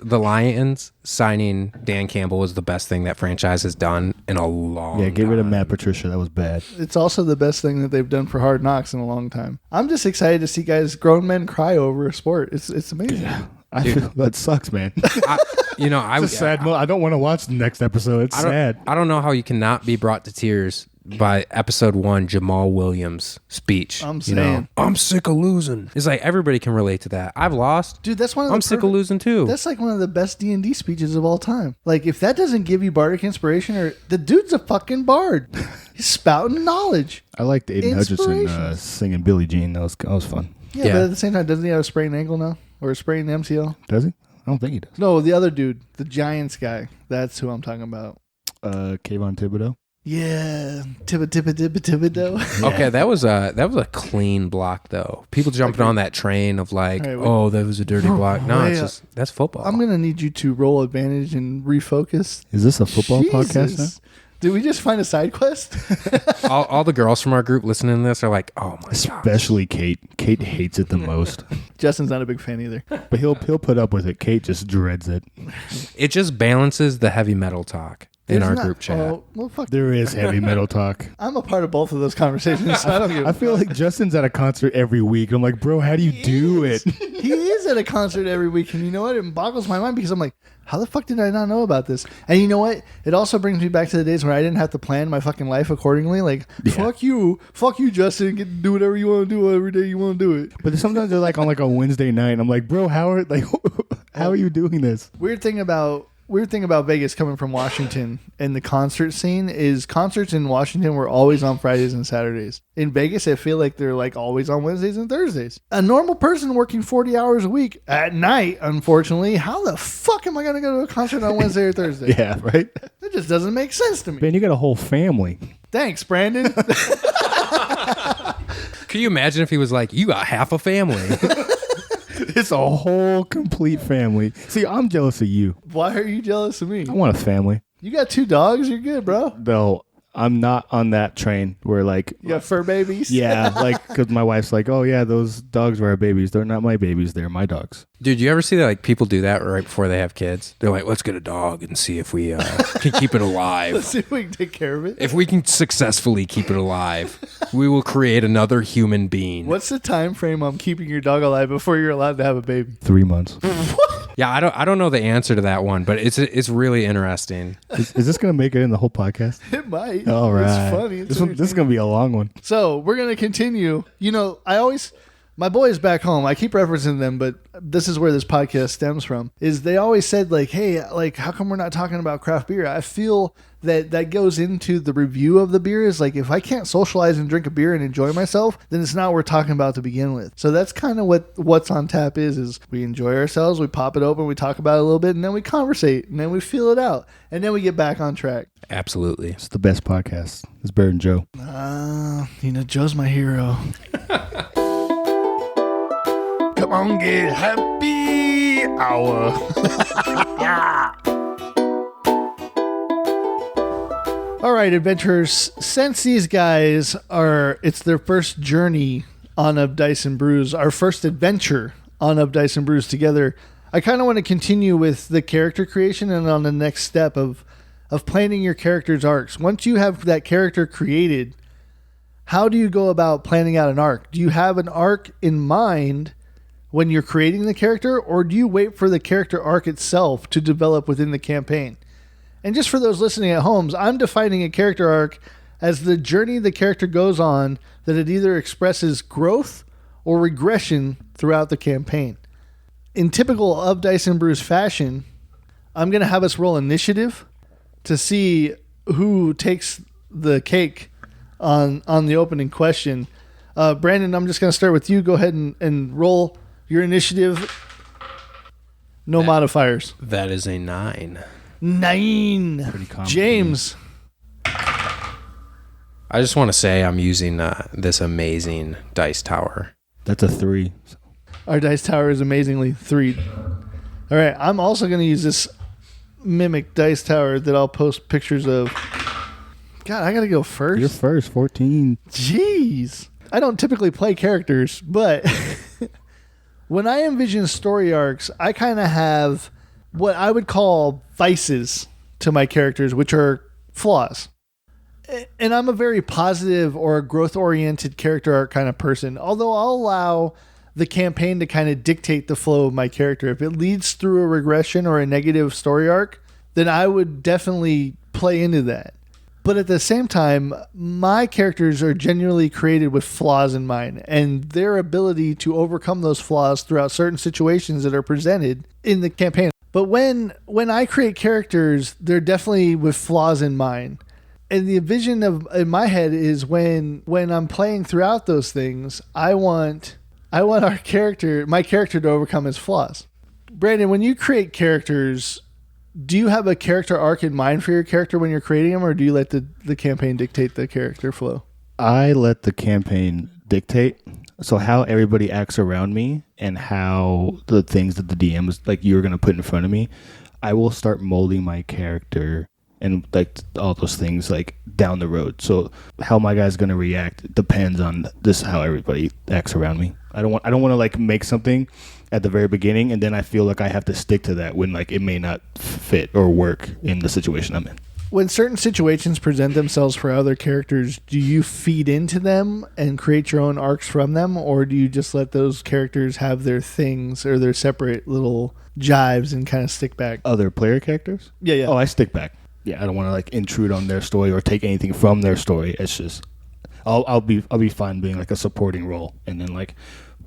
signing Dan Campbell was the best thing that franchise has done in a long Yeah, get rid of time. Matt Patricia. That was bad. It's also the best thing that they've done for Hard Knocks in a long time. I'm just excited to see grown men cry over a sport. It's amazing. I feel that sucks, man. It's It's a sad moment. I don't want to watch the next episode. It's sad. I don't know how you cannot be brought to tears by episode 1 Jamal Williams' speech. I'm You know, saying. I'm sick of losing. It's like everybody can relate to that. I've lost. Dude, that's one of the I'm sick of losing too. That's like one of the best D&D speeches of all time. Like, if that doesn't give you bardic inspiration, or the dude's a fucking bard. He's spouting knowledge. I liked Aiden Hutchinson Inspiration. singing Billie Jean. That was fun. Yeah, Yeah. but at the same time, doesn't he have a sprained ankle now? Or a sprained MCL? Does he? I don't think he does. No, the other dude, the Giants guy. That's who I'm talking about. Kayvon Thibodeau. Yeah. Thibodeau. Okay, that was a clean block though. People jumping on that train of like, All right, oh, that was a dirty block. No, it's Yeah. just that's football. I'm going to need you to roll advantage and refocus. Is this a football podcast now? Jesus. Did we just find a side quest? all the girls from our group listening to this are like, oh my god. Especially Kate. Kate hates it the most. Justin's not a big fan either. But he'll put up with it. Kate just dreads it. It just balances the heavy metal talk in It's our not- group chat. Oh, well, fuck. There is heavy metal talk. I'm a part of both of those conversations, so I don't give a I feel like Justin's at a concert every week. I'm like, bro, how do you do it? He is at a concert every week, and you know what? It boggles my mind because I'm like, how the fuck did I not know about this? And you know what? It also brings me back to the days where I didn't have to plan my fucking life accordingly. Like, fuck you, Justin, get to do whatever you want to do every day you want to do it. But sometimes they're like on like a Wednesday night, and I'm like, bro, how are you doing this? Weird thing about Vegas coming from Washington and the concert scene is concerts in Washington were always on Fridays and Saturdays. In Vegas, I feel like they're like always on Wednesdays and Thursdays. A normal person working 40 hours a week at night, unfortunately, how the fuck am I going to go to a concert on Wednesday or Thursday? Yeah, right? That just doesn't make sense to me. Man, you got a whole family. Thanks, Brandon. Can you imagine if he was like, you got half a family? It's a whole complete family. See, I'm jealous of you. Why are you jealous of me? I want a family. You got 2 dogs. You're good, bro. Though I'm not on that train where like, You got fur babies. yeah, like because my wife's like, oh yeah, those dogs were our babies. They're not my babies. They're my dogs. Dude, you ever see that like people do that right before they have kids? They're like, let's get a dog and see if we can keep it alive. Let's see if we can take care of it. If we can successfully keep it alive, we will create another human being. What's the time frame on keeping your dog alive before you're allowed to have a baby? 3 months. Yeah, I don't know the answer to that one, but it's really interesting. Is this gonna make it in the whole podcast? It might. All right. It's funny. It's This is gonna be a long one. So we're gonna continue. You know, My boys back home, I keep referencing them, but this is where this podcast stems from, is they always said, like, hey, like, how come we're not talking about craft beer? I feel that goes into the review of the beer is like, if I can't socialize and drink a beer and enjoy myself, then it's not worth talking about to begin with. So that's kind of what's on tap is we enjoy ourselves, we pop it open, we talk about it a little bit, and then we conversate, and then we feel it out, and then we get back on track. Absolutely. It's the best podcast. It's better than Joe. Joe's my hero. Come on, get happy hour. All right, adventurers, since these guys it's their first journey on Of Dice and Brews, our first adventure on Of Dice and Brews together, I kind of want to continue with the character creation and on the next step of planning your character's arcs. Once you have that character created, how do you go about planning out an arc? Do you have an arc in mind when you're creating the character, or do you wait for the character arc itself to develop within the campaign? And just for those listening at home, I'm defining a character arc as the journey the character goes on that it either expresses growth or regression throughout the campaign. In typical Of Dice and Brews fashion, I'm going to have us roll initiative to see who takes the cake on the opening question. Brandon, I'm just going to start with you. Go ahead and roll your initiative. No modifiers. That is a 9. 9. Pretty common. James. I just want to say I'm using this amazing dice tower. That's a 3. Our dice tower is amazingly 3. All right, I'm also going to use this mimic dice tower that I'll post pictures of. God, I got to go first. You're first, 14. Jeez. I don't typically play characters, but when I envision story arcs, I kind of have what I would call vices to my characters, which are flaws. And I'm a very positive or a growth-oriented character arc kind of person, although I'll allow the campaign to kind of dictate the flow of my character. If it leads through a regression or a negative story arc, then I would definitely play into that. But at the same time, my characters are genuinely created with flaws in mind, and their ability to overcome those flaws throughout certain situations that are presented in the campaign. But when I create characters, they're definitely with flaws in mind. And the vision in my head is when I'm playing throughout those things, I want my character to overcome his flaws. Brandon, when you create characters, do you have a character arc in mind for your character when you're creating them, or do you let the campaign dictate the character flow? I let the campaign dictate. So how everybody acts around me and how the things that the DM is like you're going to put in front of me, I will start molding my character and like all those things like down the road. So how my guy's going to react depends on this how everybody acts around me. I don't want to like make something at the very beginning and then I feel like I have to stick to that when like it may not fit or work in the situation I'm in. When certain situations present themselves for other characters, do you feed into them and create your own arcs from them, or do you just let those characters have their things or their separate little jives and kind of stick back? Other player characters? Yeah. Oh, I stick back. Yeah, I don't want to like intrude on their story or take anything from their story. It's just I'll be fine being like a supporting role, and then like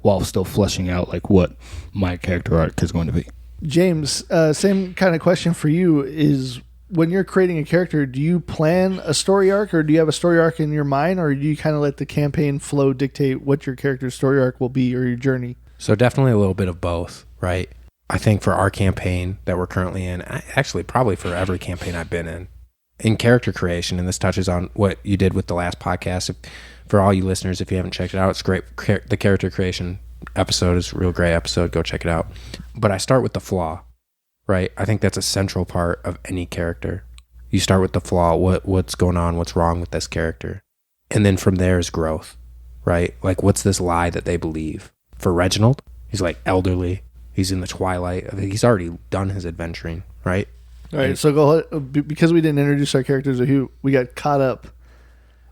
while still fleshing out like what my character arc is going to be. James, same kind of question for you is, when you're creating a character, do you plan a story arc, or do you have a story arc in your mind, or do you kind of let the campaign flow dictate what your character's story arc will be or your journey? So definitely a little bit of both, right? I think for our campaign that we're currently in, actually probably for every campaign I've been in character creation, and this touches on what you did with the last podcast. For all you listeners, if you haven't checked it out, it's great. The character creation episode is a real great episode. Go check it out. But I start with the flaw. Right, I think that's a central part of any character. You start with the flaw, what's going on, what's wrong with this character, and then from there is growth, right? Like, what's this lie that they believe? For Reginald, he's like elderly, he's in the twilight, he's already done his adventuring, right? All right, so go ahead, because we didn't introduce our characters, we got caught up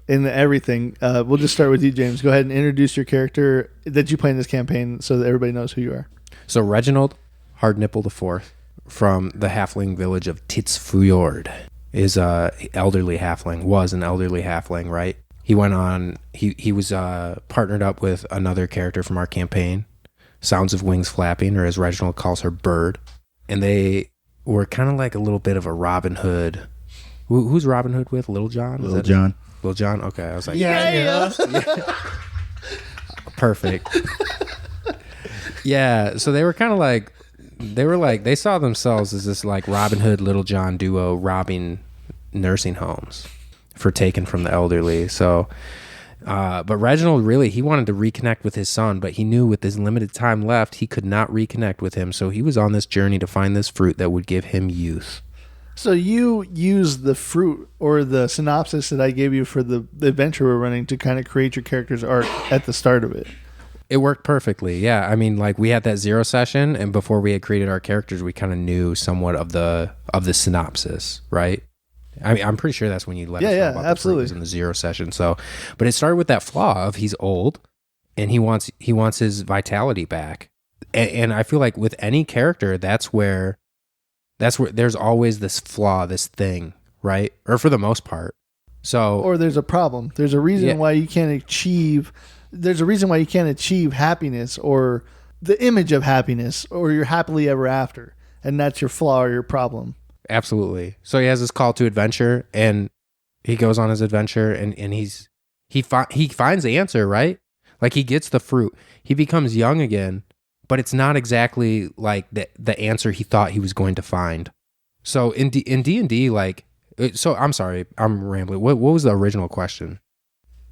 in everything. We'll just start with you, James. Go ahead and introduce your character that you play in this campaign so that everybody knows who you are. So Reginald Hardnipple IV, from the halfling village of Titsfjord, is was an elderly halfling, right? he went on. He was partnered up with another character from our campaign, Sounds of Wings Flapping, or as Reginald calls her, Bird, and they were kind of like a little bit of a Robin Hood. Who's Robin Hood with? Little John? Little John. Little John. Okay, I was like, Yeah. perfect. Yeah, so they were kind of like, they saw themselves as this like Robin Hood, Little John duo robbing nursing homes for taking from the elderly. So, but Reginald really, he wanted to reconnect with his son, but he knew with his limited time left, he could not reconnect with him. So he was on this journey to find this fruit that would give him youth. So you used the fruit or the synopsis that I gave you for the adventure we're running to kind of create your character's arc at the start of it. It worked perfectly. Yeah. I mean, like we had that 0 session, and before we had created our characters, we kind of knew somewhat of the synopsis, right? I mean, I'm pretty sure that's when you let us know about absolutely. the fruit was in the 0 session. So, but it started with that flaw of he's old and he wants his vitality back. And I feel like with any character, that's where there's always this flaw, this thing, right? Or for the most part. So, or there's a problem. There's a reason why you can't achieve. There's a reason why you can't achieve happiness or the image of happiness or your happily ever after, and that's your flaw or your problem. Absolutely. So he has this call to adventure, and he goes on his adventure, and he finds the answer, right? Like he gets the fruit. He becomes young again, but it's not exactly like the answer he thought he was going to find. So in D&D, like, so I'm sorry, I'm rambling. What was the original question?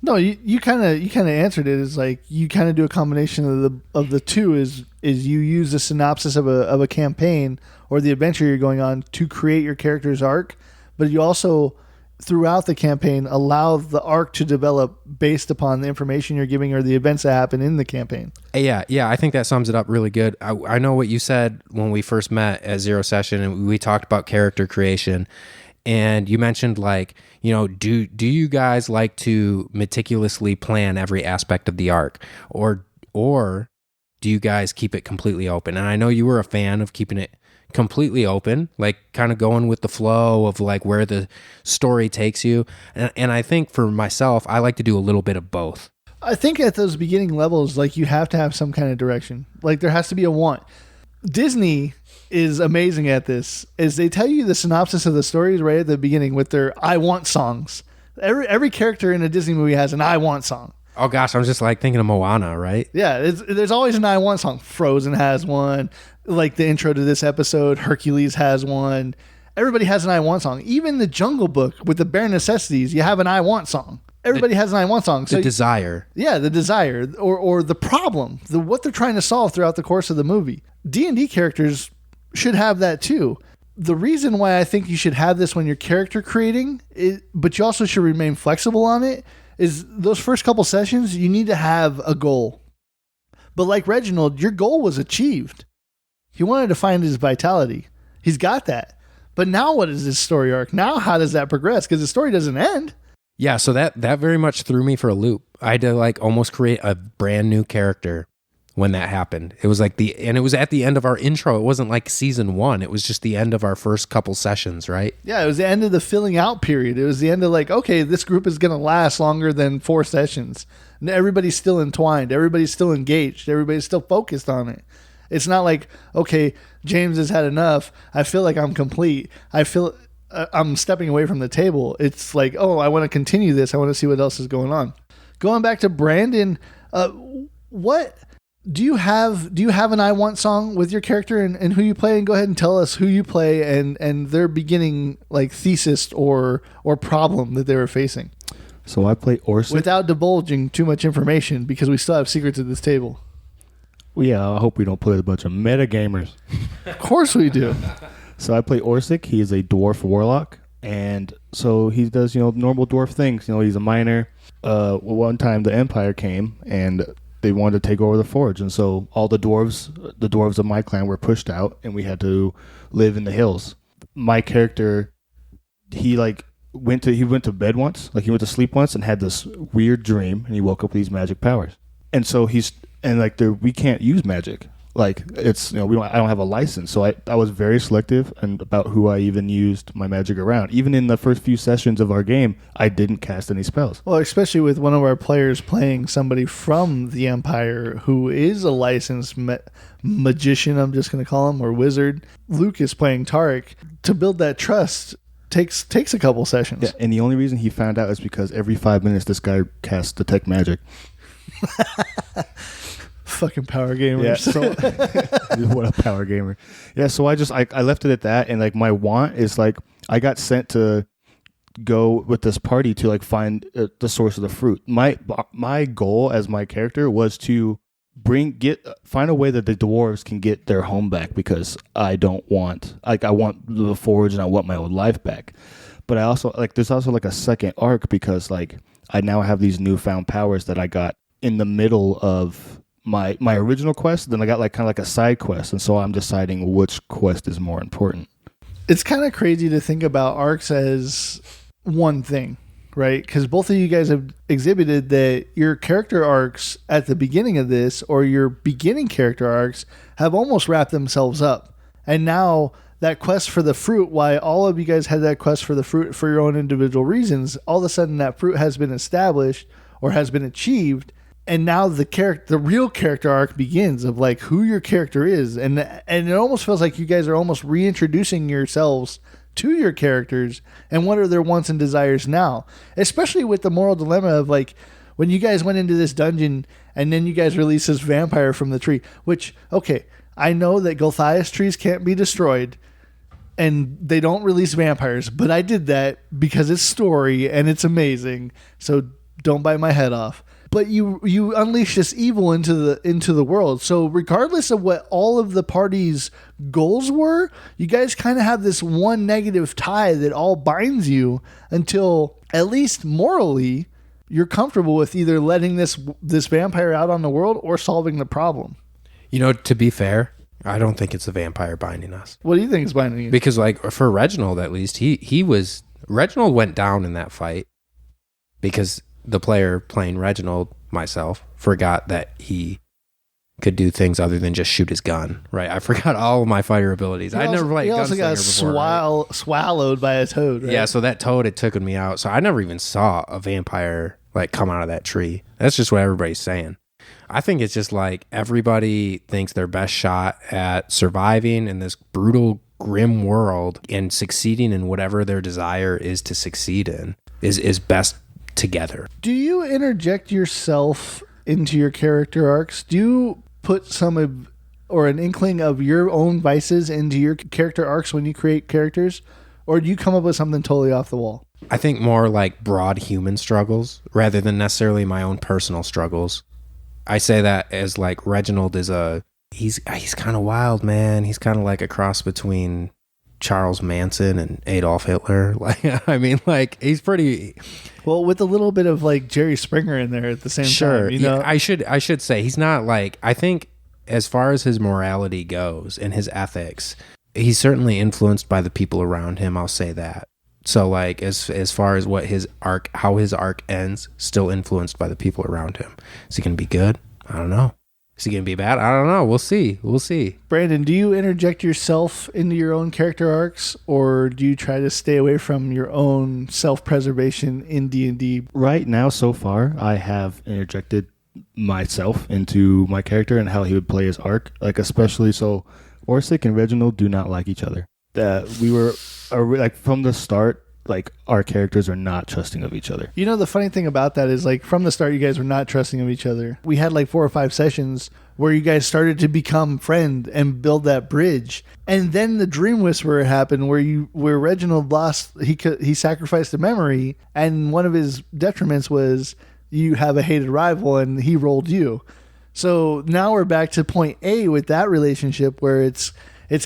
No, you kind of answered it. Is like you kind of do a combination of the two. Is you use the synopsis of a campaign or the adventure you're going on to create your character's arc, but you also throughout the campaign allow the arc to develop based upon the information you're giving or the events that happen in the campaign. Yeah, I think that sums it up really good. I know what you said when we first met at 0 session, and we talked about character creation. And you mentioned like, you know, do you guys like to meticulously plan every aspect of the arc, or do you guys keep it completely open? And I know you were a fan of keeping it completely open, like kind of going with the flow of like where the story takes you. And I think for myself, I like to do a little bit of both. I think at those beginning levels, like you have to have some kind of direction. Like there has to be a want. Disney is amazing at this, is they tell you the synopsis of the stories right at the beginning with their I want songs. Every character in a Disney movie has an I want song. Oh gosh, I'm just like thinking of Moana, right? Yeah, there's always an I want song. Frozen has one. Like the intro to this episode, Hercules has one. Everybody has an I want song. Even the Jungle Book with the bare necessities, you have an I want song. Everybody has an I want song. So the desire. Yeah, the desire or the problem, what they're trying to solve throughout the course of the movie. D&D characters should have that too. The reason why I think you should have this when you're character creating, but you also should remain flexible on it, is those first couple sessions, you need to have a goal. But like Reginald, your goal was achieved. He wanted to find his vitality. He's got that. But now what is his story arc? Now how does that progress? Because the story doesn't end. Yeah, so that very much threw me for a loop. I had to like almost create a brand new character when that happened. It was like and it was at the end of our intro. It wasn't like season 1. It was just the end of our first couple sessions, right? Yeah, it was the end of the filling out period. It was the end of like, okay, this group is going to last longer than 4 sessions. And everybody's still entwined. Everybody's still engaged. Everybody's still focused on it. It's not like, okay, James has had enough. I feel like I'm complete. I feel I'm stepping away from the table. It's like, oh, I want to continue this. I want to see what else is going on. Going back to Brandon, what do you have an I want song with your character and who you play? And go ahead and tell us who you play and their beginning like thesis or problem that they were facing. So I play Orsic. Without divulging too much information, because we still have secrets at this table. Well, yeah, I hope we don't play with a bunch of meta gamers. Of course we do. So I play Orsic. He is a dwarf warlock, and so he does normal dwarf things. He's a miner. One time the Empire came and they wanted to take over the forge, and so all the dwarves of my clan were pushed out, and we had to live in the hills. My character, he went to bed once, like he went to sleep once, and had this weird dream, and he woke up with these magic powers. And so we can't use magic. Like it's, I don't have a license, so I was very selective and about who I even used my magic around. Even in the first few sessions of our game, I didn't cast any spells. Well, especially with one of our players playing somebody from the Empire who is a licensed magician, I'm just going to call him, or wizard. Luke is playing Tarek. To build that trust takes a couple sessions. Yeah, and the only reason he found out is because every 5 minutes this guy casts detect magic. Fucking power gamers. Yeah, so what a power gamer. Yeah, so I left it at that, and like my want is like I got sent to go with this party to like find the source of the fruit. My goal as my character was to find a way that the dwarves can get their home back, because I want the forge and I want my old life back. But I also there's also like a second arc, because like I now have these newfound powers that I got in the middle of my original quest. Then I got like kind of like a side quest, and so I'm deciding which quest is more important. It's kind of crazy to think about arcs as one thing, right? Because both of you guys have exhibited that your character arcs at the beginning of this, or your beginning character arcs, have almost wrapped themselves up. And now that quest for the fruit, why all of you guys had that quest for the fruit for your own individual reasons, all of a sudden that fruit has been established or has been achieved. And now the real character arc begins of like who your character is. And it almost feels like you guys are almost reintroducing yourselves to your characters and what are their wants and desires now. Especially with the moral dilemma of like when you guys went into this dungeon and then you guys released this vampire from the tree, which, okay, I know that Gulthias trees can't be destroyed and they don't release vampires, but I did that because it's story and it's amazing. So don't bite my head off. But you unleash this evil into the world. So regardless of what all of the party's goals were, you guys kind of have this one negative tie that all binds you until, at least morally, you're comfortable with either letting this vampire out on the world or solving the problem. To be fair, I don't think it's a vampire binding us. What do you think is binding you? Because like for Reginald, at least, Reginald went down in that fight because the player playing Reginald, myself, forgot that he could do things other than just shoot his gun. Right? I forgot all of my fighter abilities. I never played. He also got swallowed by a toad. Right? Yeah, so that toad had taken me out. So I never even saw a vampire like come out of that tree. That's just what everybody's saying. I think it's just like everybody thinks their best shot at surviving in this brutal, grim world and succeeding in whatever their desire is to succeed in is best together. Do you interject yourself into your character arcs? Do you put or an inkling of your own vices into your character arcs when you create characters? Or do you come up with something totally off the wall? I think more like broad human struggles rather than necessarily my own personal struggles. I say that as like Reginald is he's kind of wild, man. He's kind of like a cross between Charles Manson and Adolf Hitler. Like, I mean, like he's pretty well with a little bit of like Jerry Springer in there at the same time. Yeah, I should say he's not like, I think as far as his morality goes and his ethics, he's certainly influenced by the people around him. I'll say that. So like as far as how his arc ends, still influenced by the people around him. Is he gonna be good? I don't know. Is he going to be bad? I don't know. We'll see. Brandon, do you interject yourself into your own character arcs, or do you try to stay away from your own self-preservation in D&D? Right now, so far, I have interjected myself into my character and how he would play his arc. Like, especially so, Orsic and Reginald do not like each other. We were, like, from the start, like our characters are not trusting of each other. The funny thing about that is like from the start, you guys were not trusting of each other. We had like 4 or 5 sessions where you guys started to become friends and build that bridge. And then the Dream Whisperer happened where Reginald lost, he sacrificed a memory. And one of his detriments was you have a hated rival and he rolled you. So now we're back to point A with that relationship where it's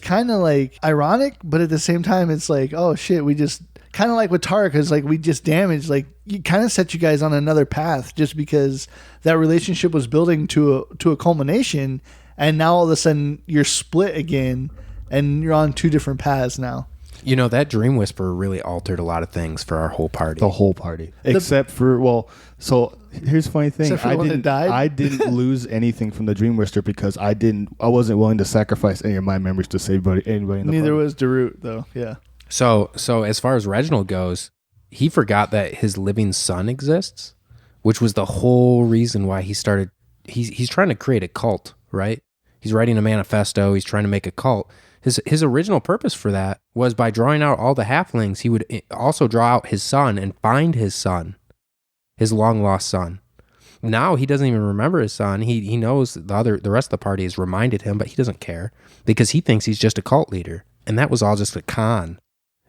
kind of like ironic, but at the same time, it's like, oh shit, we just kind of like with Tarek, is like we just damaged, like you kind of set you guys on another path just because that relationship was building to a culmination, and now all of a sudden you're split again and you're on 2 different paths now. You know, that Dream Whisperer really altered a lot of things for our whole party. The whole party. Except for, so here's the funny thing. Except for the one that died? I didn't lose anything from the Dream Whisperer because I wasn't willing to sacrifice any of my memories to save anybody in the Neither party. was Darut, though. Yeah. So as far as Reginald goes, he forgot that his living son exists, which was the whole reason why he started. He's trying to create a cult, right? He's writing a manifesto. He's trying to make a cult. His original purpose for that was by drawing out all the halflings, he would also draw out his son and find his son, his long lost son. Now he doesn't even remember his son. He knows the rest of the party has reminded him, but he doesn't care because he thinks he's just a cult leader, and that was all just a con.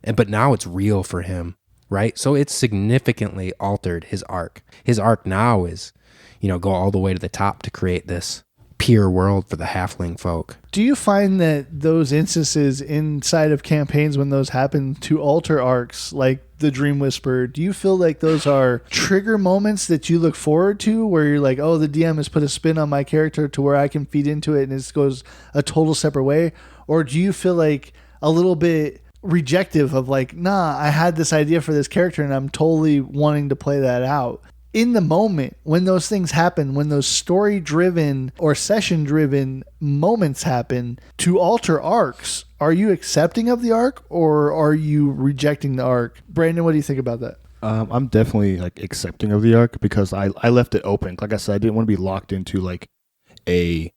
But now it's real for him, right? So it's significantly altered his arc. His arc now is, go all the way to the top to create this pure world for the halfling folk. Do you find that those instances inside of campaigns when those happen to alter arcs, like the Dream Whisperer, do you feel like those are trigger moments that you look forward to where you're like, oh, the DM has put a spin on my character to where I can feed into it and it goes a total separate way? Or do you feel like a little bit rejective of like, nah, I had this idea for this character and I'm totally wanting to play that out? In the moment, when those things happen, when those story-driven or session-driven moments happen to alter arcs, are you accepting of the arc or are you rejecting the arc? Brandon, what do you think about that? I'm definitely like accepting of the arc because I left it open. Like I said, I didn't want to be locked into like an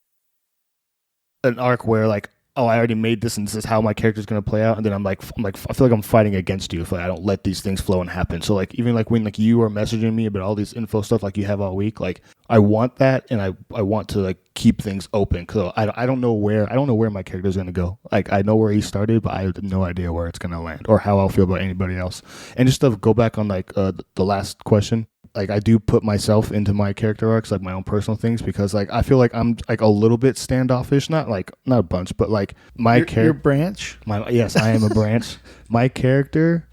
arc where like, oh, I already made this and this is how my character's going to play out. And then I'm like, I feel like I'm fighting against you if I don't let these things flow and happen. So like, even like when like you are messaging me about all these info stuff like you have all week, like I want that. And I want to like keep things open. So I don't know where my character's going to go. Like I know where he started, but I have no idea where it's going to land or how I'll feel about anybody else. And just to go back on like the last question, like I do put myself into my character arcs, like my own personal things, because like I feel like I'm like a little bit standoffish, not a bunch, but like my character. Your branch. Yes, I am a branch. My character,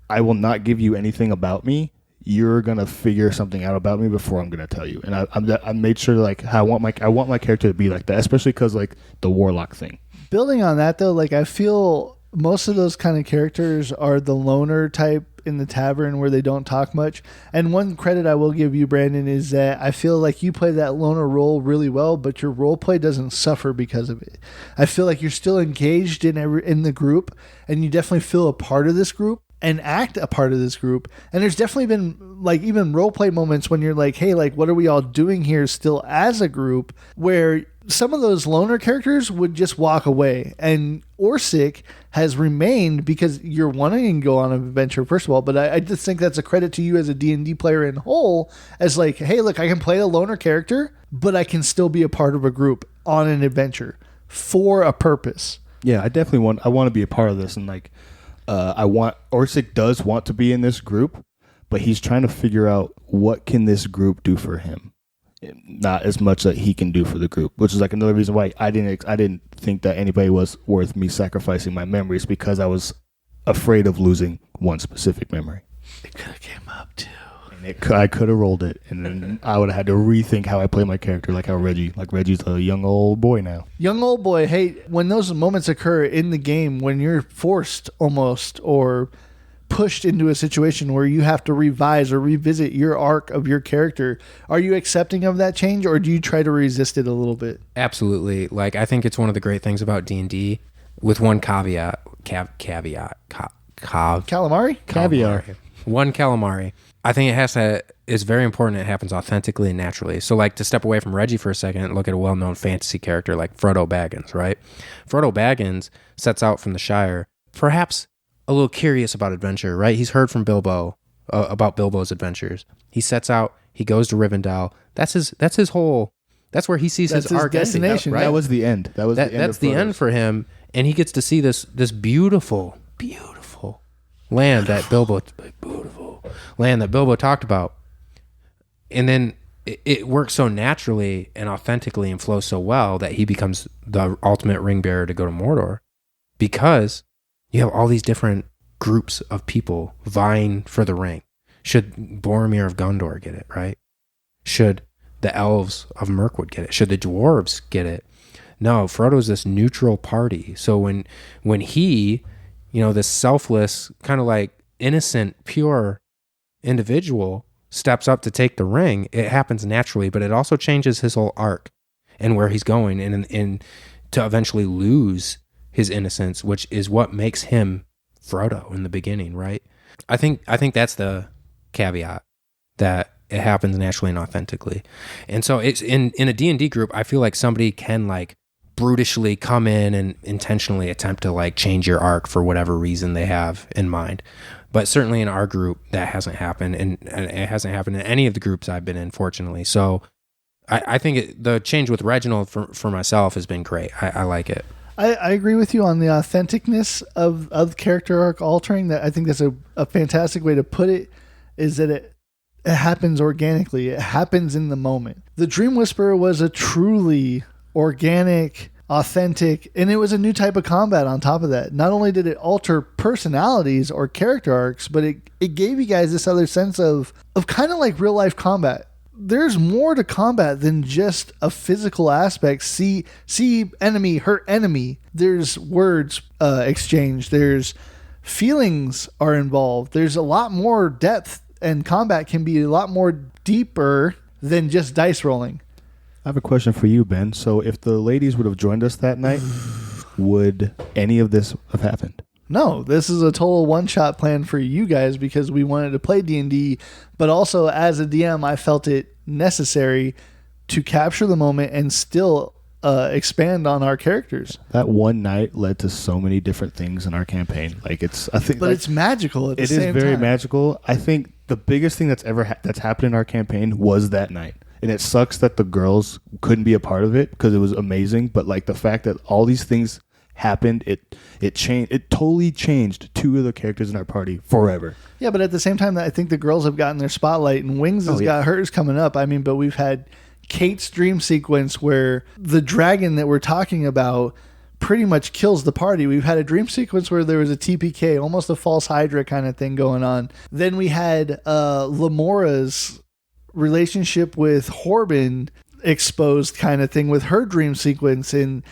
I will not give you anything about me. You're gonna figure something out about me before I'm gonna tell you. And I made sure like how I want my character to be like that, especially because like the warlock thing. Building on that though, like I feel most of those kind of characters are the loner type in the tavern where they don't talk much. And one credit I will give you, Brandon, is that I feel like you play that loner role really well, but your role play doesn't suffer because of it. I feel like you're still engaged in the group, and you definitely feel a part of this group and act a part of this group. And there's definitely been like even role play moments when you're like, hey, like what are we all doing here still as a group, where some of those loner characters would just walk away. And Orsic has remained because you're wanting to go on an adventure, first of all. But I just think that's a credit to you as a D&D player in whole, as like, hey, look, I can play a loner character, but I can still be a part of a group on an adventure for a purpose. Yeah, I definitely want to be a part of this. And like, Orsic does want to be in this group, but he's trying to figure out what can this group do for him. Not as much that he can do for the group, which is like another reason why I didn't think that anybody was worth me sacrificing my memories, because I was afraid of losing one specific memory. It could have came up too. And I could have rolled it, and then I would have had to rethink how I play my character, like Reggie's a young old boy now. Young old boy, hey, when those moments occur in the game, when you're forced almost or pushed into a situation where you have to revise or revisit your arc of your character, are you accepting of that change, or do you try to resist it a little bit? Absolutely. Like I think it's one of the great things about D&D, with one caveat. Calamari? Caviar. One calamari. I think it's very important it happens authentically and naturally. So like, to step away from Reggie for a second and look at a well-known fantasy character like Frodo Baggins, right? Frodo Baggins sets out from the Shire, perhaps a little curious about adventure, right? He's heard from Bilbo about Bilbo's adventures. He sets out, he goes to Rivendell. That's his whole, that's where he sees his arc destination, ending, right? That was the end. That's the end for him. And he gets to see this beautiful, beautiful land that Bilbo talked about. And then it works so naturally and authentically and flows so well that he becomes the ultimate ring bearer to go to Mordor, because you have all these different groups of people vying for the ring. Should Boromir of Gondor get it, right? Should the elves of Mirkwood get it? Should the dwarves get it? No, Frodo's this neutral party. So when he this selfless, kind of like innocent, pure individual steps up to take the ring, it happens naturally, but it also changes his whole arc and where he's going, and to eventually lose his innocence, which is what makes him Frodo in the beginning, right? I think that's the caveat, that it happens naturally and authentically. And so it's in a D&D group, I feel like somebody can like brutishly come in and intentionally attempt to like change your arc for whatever reason they have in mind. But certainly in our group, that hasn't happened, and it hasn't happened in any of the groups I've been in, fortunately. So I think the change with Reginald for myself has been great. I like it. I agree with you on the authenticness of character arc altering. That I think that's a fantastic way to put it, is that it happens organically. It happens in the moment. The Dream Whisperer was a truly organic, authentic, and it was a new type of combat on top of that. Not only did it alter personalities or character arcs, but it gave you guys this other sense of kind of like real life combat. There's more to combat than just a physical aspect. See enemy, hurt enemy. There's words exchanged. There's feelings are involved. There's a lot more depth, and combat can be a lot more deeper than just dice rolling. I have a question for you, Ben. So if the ladies would have joined us that night, would any of this have happened? No, this is a total one-shot plan for you guys because we wanted to play D&D, but also as a DM, I felt it necessary to capture the moment and still expand on our characters. That one night led to so many different things in our campaign. It's magical at the same time. It is very magical. I think the biggest thing that's ever that's happened in our campaign was that night. And it sucks that the girls couldn't be a part of it because it was amazing. But like the fact that all these things happened, it changed. It totally changed two of the characters in our party forever. Yeah, but at the same time, I think the girls have gotten their spotlight, and Wings has got hers coming up. I mean, but we've had Kate's dream sequence where the dragon that we're talking about pretty much kills the party. We've had a dream sequence where there was a TPK, almost a false Hydra kind of thing going on. Then we had Lamora's relationship with Horbin exposed kind of thing with her dream sequence. And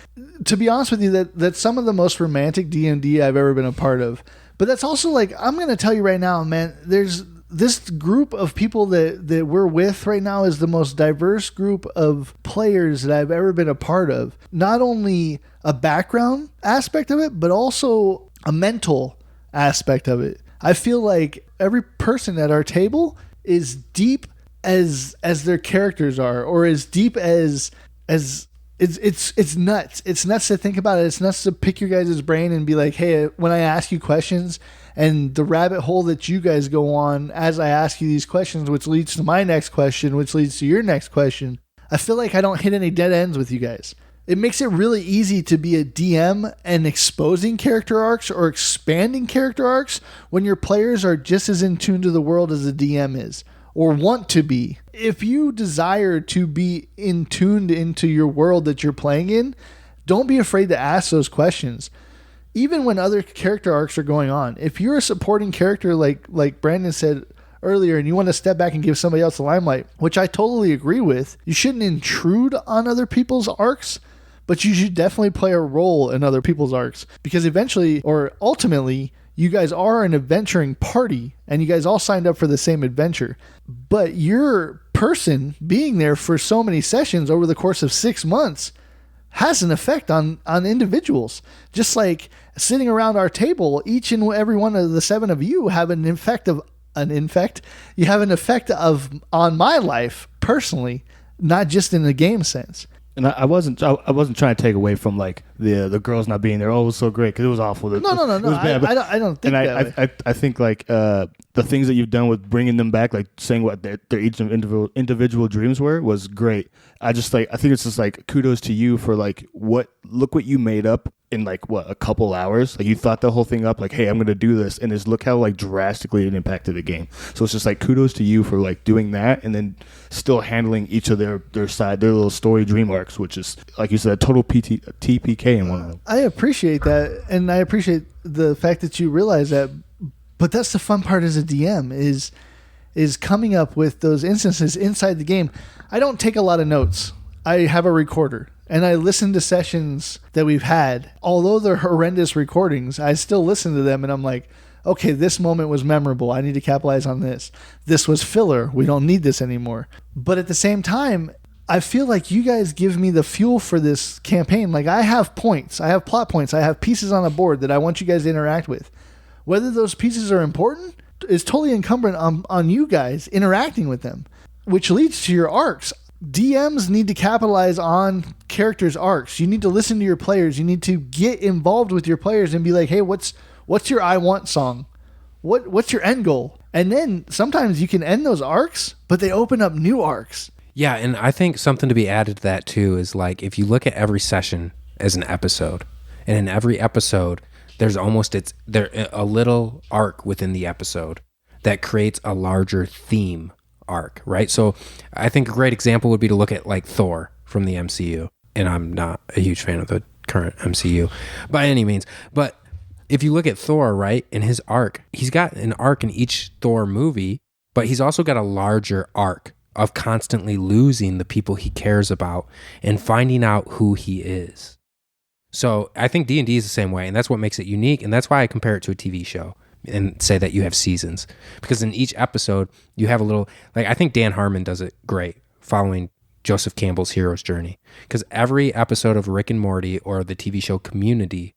to be honest with you, that's some of the most romantic D&D I've ever been a part of. But that's also like, I'm going to tell you right now, man, there's this group of people that we're with right now is the most diverse group of players that I've ever been a part of. Not only a background aspect of it, but also a mental aspect of it. I feel like every person at our table is deep as their characters are, or as deep as it's nuts. It's nuts to think about it. It's nuts to pick your guys' brain and be like, hey, when I ask you questions and the rabbit hole that you guys go on as I ask you these questions, which leads to my next question, which leads to your next question, I feel like I don't hit any dead ends with you guys. It makes it really easy to be a DM and exposing character arcs or expanding character arcs when your players are just as in tune to the world as the DM is, or want to be. If you desire to be in tuned into your world that you're playing in, don't be afraid to ask those questions. Even when other character arcs are going on. If you're a supporting character like Brandon said earlier, and you want to step back and give somebody else the limelight, which I totally agree with, you shouldn't intrude on other people's arcs, but you should definitely play a role in other people's arcs, because eventually, or ultimately, you guys are an adventuring party and you guys all signed up for the same adventure. But your person being there for so many sessions over the course of 6 months has an effect on individuals. Just like sitting around our table, each and every one of the 7 of you have an effect on my life personally, not just in the game sense. And I wasn't trying to take away from like the girls not being there. Oh, it was so great because it was awful. No. It was bad, I don't think that way. I think like the things that you've done with bringing them back, like saying what their each individual dreams were, was great. I think it's just like kudos to you for like look what you made up in like a couple hours. Like you thought the whole thing up, like, hey, I'm gonna do this, and just look how like drastically it impacted the game. So it's just like kudos to you for like doing that, and then still handling each of their little story dream arcs, which is like you said, a total TPK in one of them. I appreciate that, and I appreciate the fact that you realize that. But that's the fun part as a DM is coming up with those instances inside the game. I don't take a lot of notes. I have a recorder, and I listen to sessions that we've had, although they're horrendous recordings, I still listen to them and I'm like, okay, this moment was memorable. I need to capitalize on this. This was filler. We don't need this anymore. But at the same time, I feel like you guys give me the fuel for this campaign. Like, I have points. I have plot points. I have pieces on a board that I want you guys to interact with. Whether those pieces are important is totally incumbent on you guys interacting with them, which leads to your arcs. DMs need to capitalize on characters' arcs. You need to listen to your players. You need to get involved with your players and be like, hey, what's your I want song? What's your end goal? And then sometimes you can end those arcs, but they open up new arcs. Yeah, and I think something to be added to that too is like if you look at every session as an episode, and in every episode there's a little arc within the episode that creates a larger theme arc, right? So I think a great example would be to look at like Thor from the MCU, and I'm not a huge fan of the current MCU by any means, but if you look at Thor, right, in his arc, he's got an arc in each Thor movie, but he's also got a larger arc of constantly losing the people he cares about and finding out who he is. So I think D&D is the same way, and that's what makes it unique, and that's why I compare it to a TV show and say that you have seasons. Because in each episode, you have a little... Like, I think Dan Harmon does it great, following Joseph Campbell's hero's journey. Because every episode of Rick and Morty or the TV show Community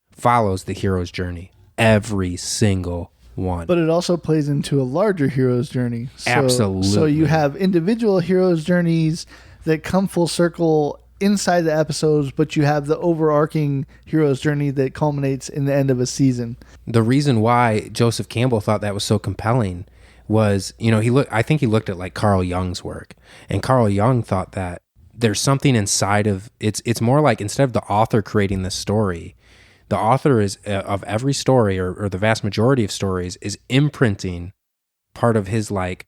follows the hero's journey. Every single one. But it also plays into a larger hero's journey. Absolutely. So you have individual hero's journeys that come full circle inside the episodes, but you have the overarching hero's journey that culminates in the end of a season. The reason why Joseph Campbell thought that was so compelling was, I think he looked at like Carl Jung's work, and Carl Jung thought that there's something inside of it's more like instead of the author creating the story, the author is of every story or the vast majority of stories is imprinting part of his like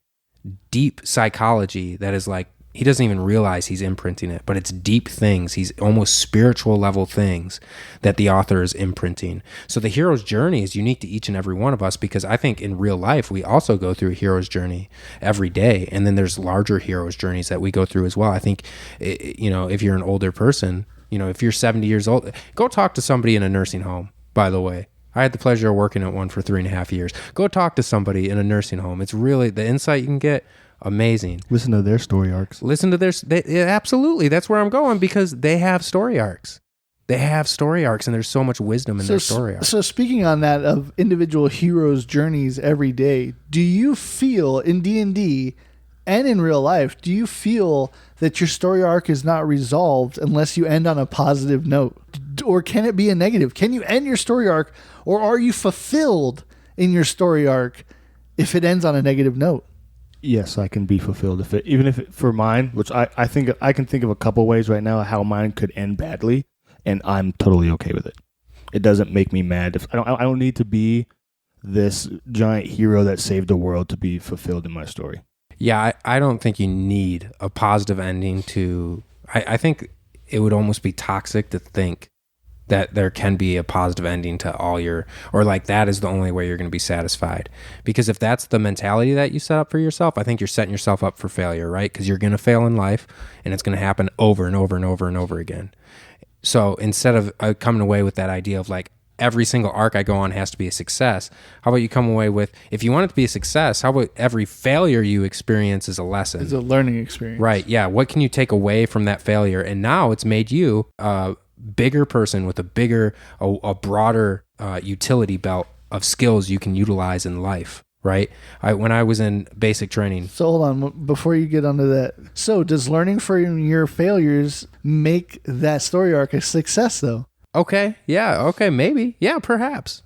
deep psychology that is like, he doesn't even realize he's imprinting it, but it's deep things. He's almost spiritual level things that the author is imprinting. So the hero's journey is unique to each and every one of us, because I think in real life, we also go through a hero's journey every day. And then there's larger hero's journeys that we go through as well. I think, if you're an older person, if you're 70 years old, go talk to somebody in a nursing home, by the way. I had the pleasure of working at one for 3.5 years. Go talk to somebody in a nursing home. It's really the insight you can get. Amazing. Listen to their story arcs. Absolutely. That's where I'm going, because they have story arcs. They have story arcs, and there's so much wisdom in their story arcs. So speaking on that of individual heroes' journeys every day, do you feel in D&D and in real life, do you feel that your story arc is not resolved unless you end on a positive note? Or can it be a negative? Can you end your story arc, or are you fulfilled in your story arc if it ends on a negative note? Yes, I can be fulfilled for mine, which I think I can think of a couple ways right now how mine could end badly, and I'm totally okay with it. It doesn't make me mad. If I don't need to be this giant hero that saved the world to be fulfilled in my story. Yeah, I don't think you need a positive ending to... I think it would almost be toxic to think that there can be a positive ending to all your... Or like that is the only way you're going to be satisfied. Because if that's the mentality that you set up for yourself, I think you're setting yourself up for failure, right? Because you're going to fail in life, and it's going to happen over and over and over and over again. So instead of coming away with that idea of like, every single arc I go on has to be a success, how about you come away with, if you want it to be a success, how about every failure you experience is a lesson? It's a learning experience. Right, yeah. What can you take away from that failure? And now it's made you a bigger person with a broader utility belt of skills you can utilize in life, right? When I was in basic training. So hold on, before you get onto that. So does learning from your failures make that story arc a success though? Okay. Yeah. Okay. Maybe. Yeah. Perhaps.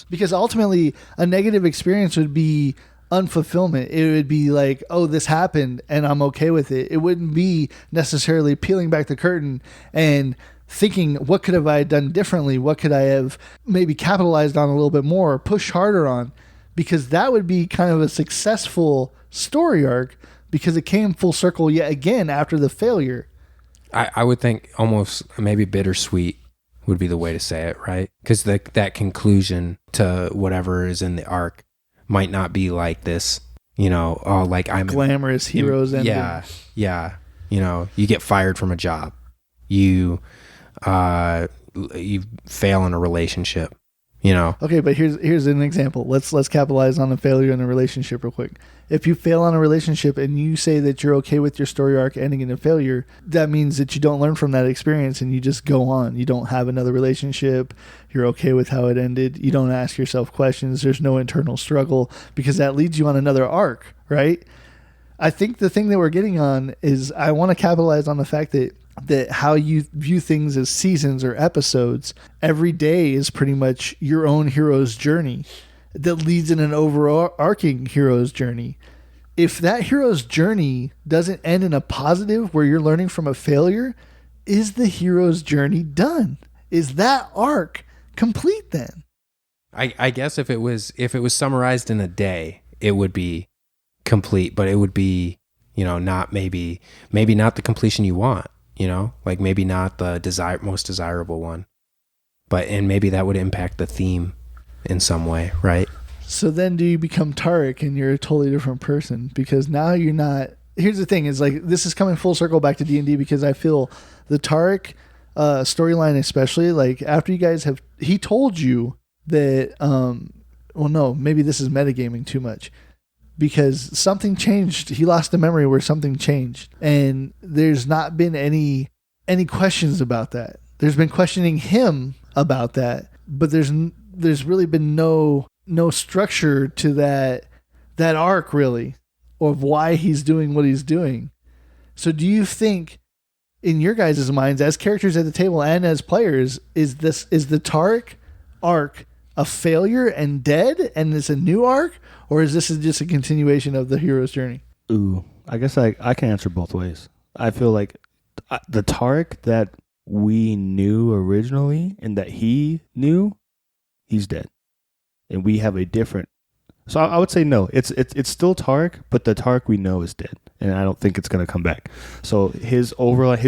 Because ultimately, a negative experience would be unfulfillment. It would be like, oh, this happened and I'm okay with it. It wouldn't be necessarily peeling back the curtain and thinking, what could have I done differently? What could I have maybe capitalized on a little bit more, pushed harder on? Because that would be kind of a successful story arc, because it came full circle yet again after the failure. I would think almost maybe bittersweet would be the way to say it, right? Because that conclusion to whatever is in the arc might not be like this, like I'm glamorous heroes ending. Yeah. You get fired from a job, you you fail in a relationship, you know. Okay, but here's an example. Let's capitalize on a failure in a relationship real quick. If you fail on a relationship and you say that you're okay with your story arc ending in a failure, that means that you don't learn from that experience and you just go on. You don't have another relationship. You're okay with how it ended. You don't ask yourself questions. There's no internal struggle because that leads you on another arc, right? I think the thing that we're getting on is I want to capitalize on the fact that how you view things as seasons or episodes, every day is pretty much your own hero's journey that leads in an overarching hero's journey. If that hero's journey doesn't end in a positive where you're learning from a failure, is the hero's journey done? Is that arc complete then? I guess if it was summarized in a day, it would be complete, but it would be, you know, not maybe not the completion you want, you know, like maybe not the most desirable one, and maybe that would impact the theme in some way, right? So then do you become Tarek and you're a totally different person? Because now you're not... Here's the thing, is like this is coming full circle back to D&D because I feel the Tarek storyline especially, like after you guys have... He told you that... well, no, maybe this is metagaming too much. Because something changed. He lost a memory where something changed. And there's not been any questions about that. There's been questioning him about that, but there's really been no structure to that arc really of why he's doing what he's doing. So do you think in your guys' minds as characters at the table and as players, is the Tarek arc a failure and dead and it's a new arc, or is this just a continuation of the hero's journey? Ooh, I guess I can answer both ways. I feel like the Tarek that we knew originally and that he knew, he's dead. And we have a different... So I would say no. It's still Tarek, but the Tarek we know is dead. And I don't think it's going to come back. So his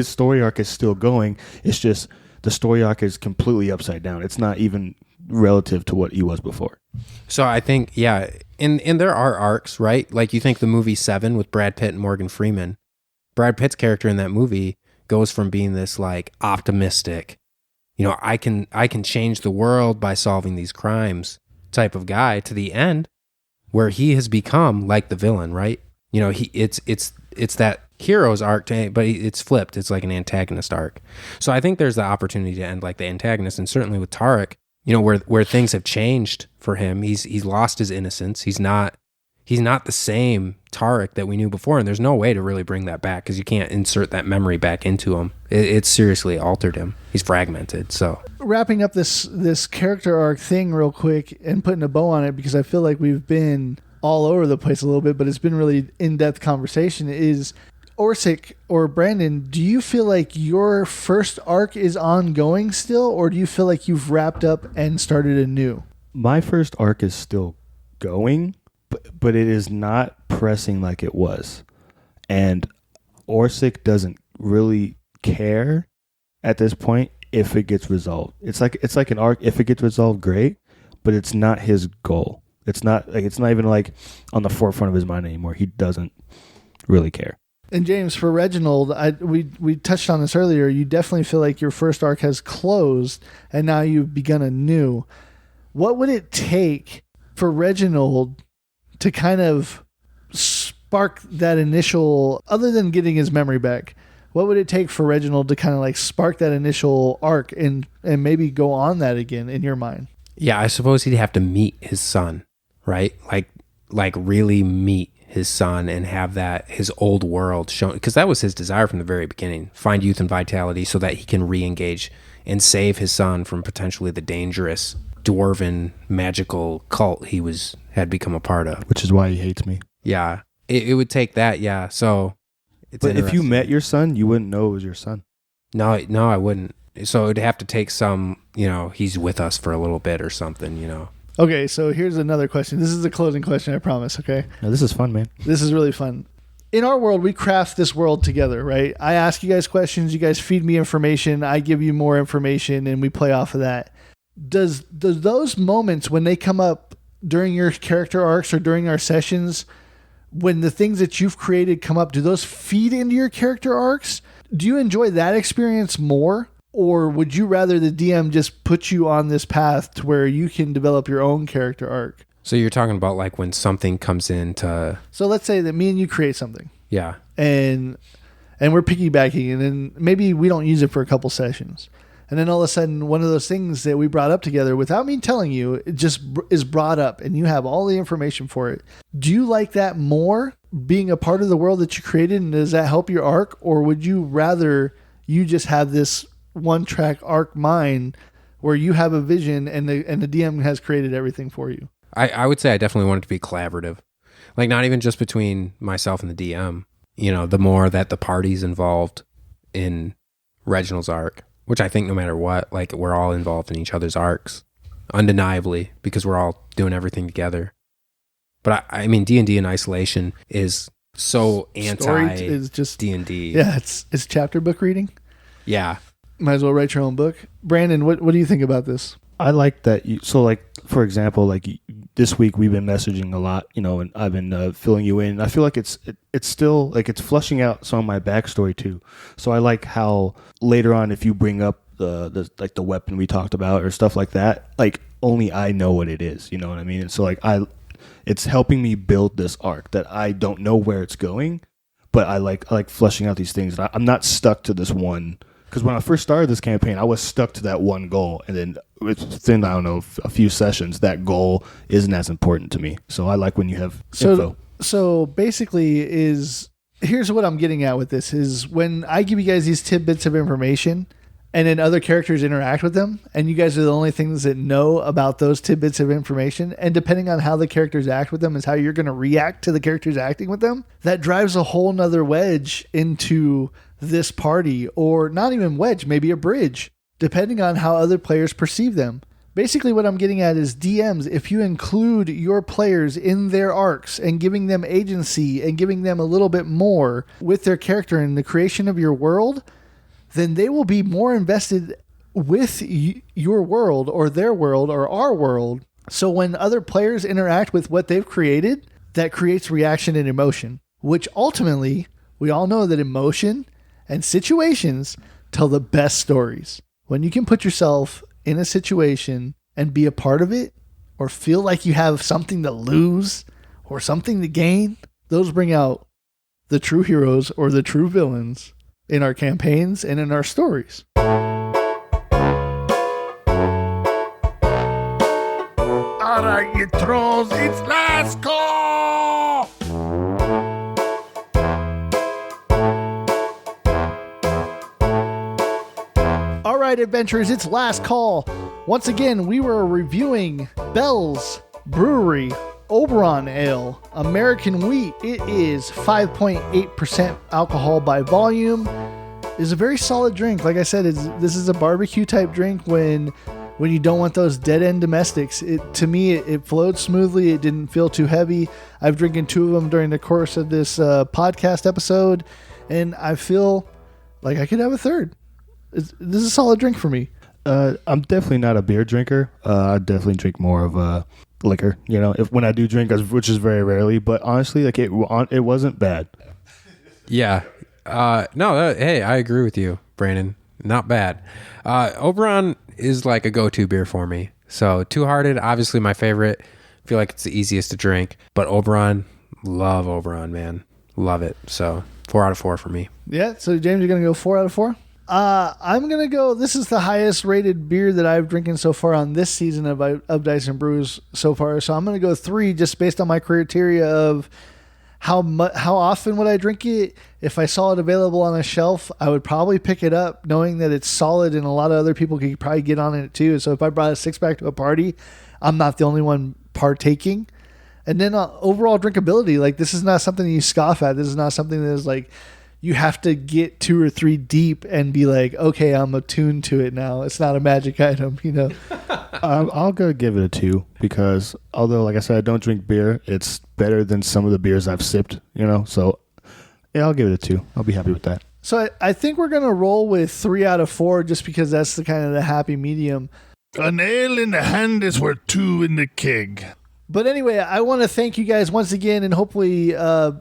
story arc is still going. It's just the story arc is completely upside down. It's not even relative to what he was before. So I think, yeah, and there are arcs, right? Like you think the movie Seven with Brad Pitt and Morgan Freeman. Brad Pitt's character in that movie goes from being this like optimistic, you know, I can change the world by solving these crimes type of guy to the end where he has become like the villain, right? You know, it's that hero's arc, but it's flipped. It's like an antagonist arc. So I think there's the opportunity to end like the antagonist, and certainly with Tarek, you know, where things have changed for him. He's lost his innocence. He's not the same Tarek that we knew before, and there's no way to really bring that back because you can't insert that memory back into him. It's seriously altered him. He's fragmented. So wrapping up this character arc thing real quick and putting a bow on it, because I feel like we've been all over the place a little bit, but it's been really in-depth conversation, is Orsic or Brandon, do you feel like your first arc is ongoing still, or do you feel like you've wrapped up and started anew? My first arc is still going, but it is not pressing like it was. And Orsic doesn't really care at this point if it gets resolved. It's like an arc. If it gets resolved, great, but it's not his goal. It's not even like on the forefront of his mind anymore. He doesn't really care. And James, for Reginald, we touched on this earlier. You definitely feel like your first arc has closed and now you've begun anew. What would it take for Reginald to kind of spark that initial, other than getting his memory back, what would it take for Reginald to kind of like spark that initial arc and maybe go on that again in your mind? Yeah, I suppose he'd have to meet his son, right? Like really meet his son and have that his old world shown, because that was his desire from the very beginning. Find youth and vitality so that he can re-engage and save his son from potentially the dangerous dwarven magical cult he had become a part of. Which is why he hates me. Yeah, it would take that. Yeah, so. But if you met your son, you wouldn't know it was your son. No, I wouldn't. So it'd have to take some, you know, he's with us for a little bit or something, you know. Okay, so here's another question. This is the closing question, I promise, okay? No, this is fun, man. This is really fun. In our world, we craft this world together, right? I ask you guys questions, you guys feed me information, I give you more information, and we play off of that. Does those moments when they come up during your character arcs or during our sessions when the things that you've created come up, do those feed into your character arcs? Do you enjoy that experience more? Or would you rather the DM just put you on this path to where you can develop your own character arc? So you're talking about like when something comes into... So let's say that me and you create something. Yeah. And we're piggybacking, and then maybe we don't use it for a couple sessions. And then all of a sudden, one of those things that we brought up together, without me telling you, it just is brought up, and you have all the information for it. Do you like that more, being a part of the world that you created, and does that help your arc? Or would you rather you just have this one-track arc mind where you have a vision and the DM has created everything for you? I would say I definitely want it to be collaborative. Like, not even just between myself and the DM. You know, the more that the party's involved in Reginald's arc, which I think no matter what, like, we're all involved in each other's arcs, undeniably, because we're all doing everything together. But I mean, D&D in isolation is so anti is just D&D. Yeah, it's chapter book reading. Yeah. Might as well write your own book. Brandon, what do you think about this? I like that. So, like, for example, like this week we've been messaging a lot, you know, and I've been filling you in. I feel like it's still like it's flushing out some of my backstory too. So I like how later on, if you bring up the like the weapon we talked about or stuff like that, like only I know what it is. You know what I mean? And so like it's helping me build this arc that I don't know where it's going, but I like flushing out these things. I'm not stuck to this one. Because when I first started this campaign, I was stuck to that one goal. And then within, I don't know, a few sessions, that goal isn't as important to me. So I like when you have info. So basically here's what I'm getting at with this is when I give you guys these tidbits of information and then other characters interact with them and you guys are the only things that know about those tidbits of information. And depending on how the characters act with them is how you're going to react to the characters acting with them. That drives a whole nother wedge into this party, or not even wedge, maybe a bridge, depending on how other players perceive them. Basically what I'm getting at is DMs, if you include your players in their arcs and giving them agency and giving them a little bit more with their character in the creation of your world, then they will be more invested with your world or their world or our world. So when other players interact with what they've created, that creates reaction and emotion, which ultimately we all know that emotion and situations tell the best stories. When you can put yourself in a situation and be a part of it, or feel like you have something to lose or something to gain, those bring out the true heroes or the true villains in our campaigns and in our stories. All right, you trolls, it's last call! All right, adventurers, it's last call. Once again, we were reviewing Bell's Brewery Oberon Ale, American wheat. It is 5.8% alcohol by volume. It's a very solid drink. Like I said, this is a barbecue type drink when you don't want those dead end domestics. To me, it flowed smoothly. It didn't feel too heavy. I've drinking 2 of them during the course of this podcast episode, and I feel like I could have a third. This is a solid drink for me. I'm definitely not a beer drinker. I definitely drink more of liquor, you know, when I do drink, which is very rarely. But honestly, like it wasn't bad. Yeah. Hey, I agree with you, Brandon. Not bad. Oberon is like a go-to beer for me. So Two Hearted, obviously my favorite. I feel like it's the easiest to drink. But Oberon, love Oberon, man. Love it. So 4 out of 4 for me. Yeah. So James, you're going to go 4 out of 4? I'm going to go, this is the highest rated beer that I've drinking so far on this season of Dice and Brews so far. So I'm going to go 3 just based on my criteria of how often would I drink it. If I saw it available on a shelf, I would probably pick it up knowing that it's solid and a lot of other people could probably get on it too. So if I brought a 6-pack to a party, I'm not the only one partaking. And then overall drinkability, like this is not something you scoff at. This is not something that is like, you have to get 2 or 3 deep and be like, okay, I'm attuned to it now. It's not a magic item, you know. I'll go give it a 2 because although, like I said, I don't drink beer, it's better than some of the beers I've sipped, you know. So, yeah, I'll give it a 2. I'll be happy with that. So I think we're going to roll with 3 out of 4 just because that's the kind of the happy medium. A nail in the hand is worth 2 in the keg. But anyway, I want to thank you guys once again, and hopefully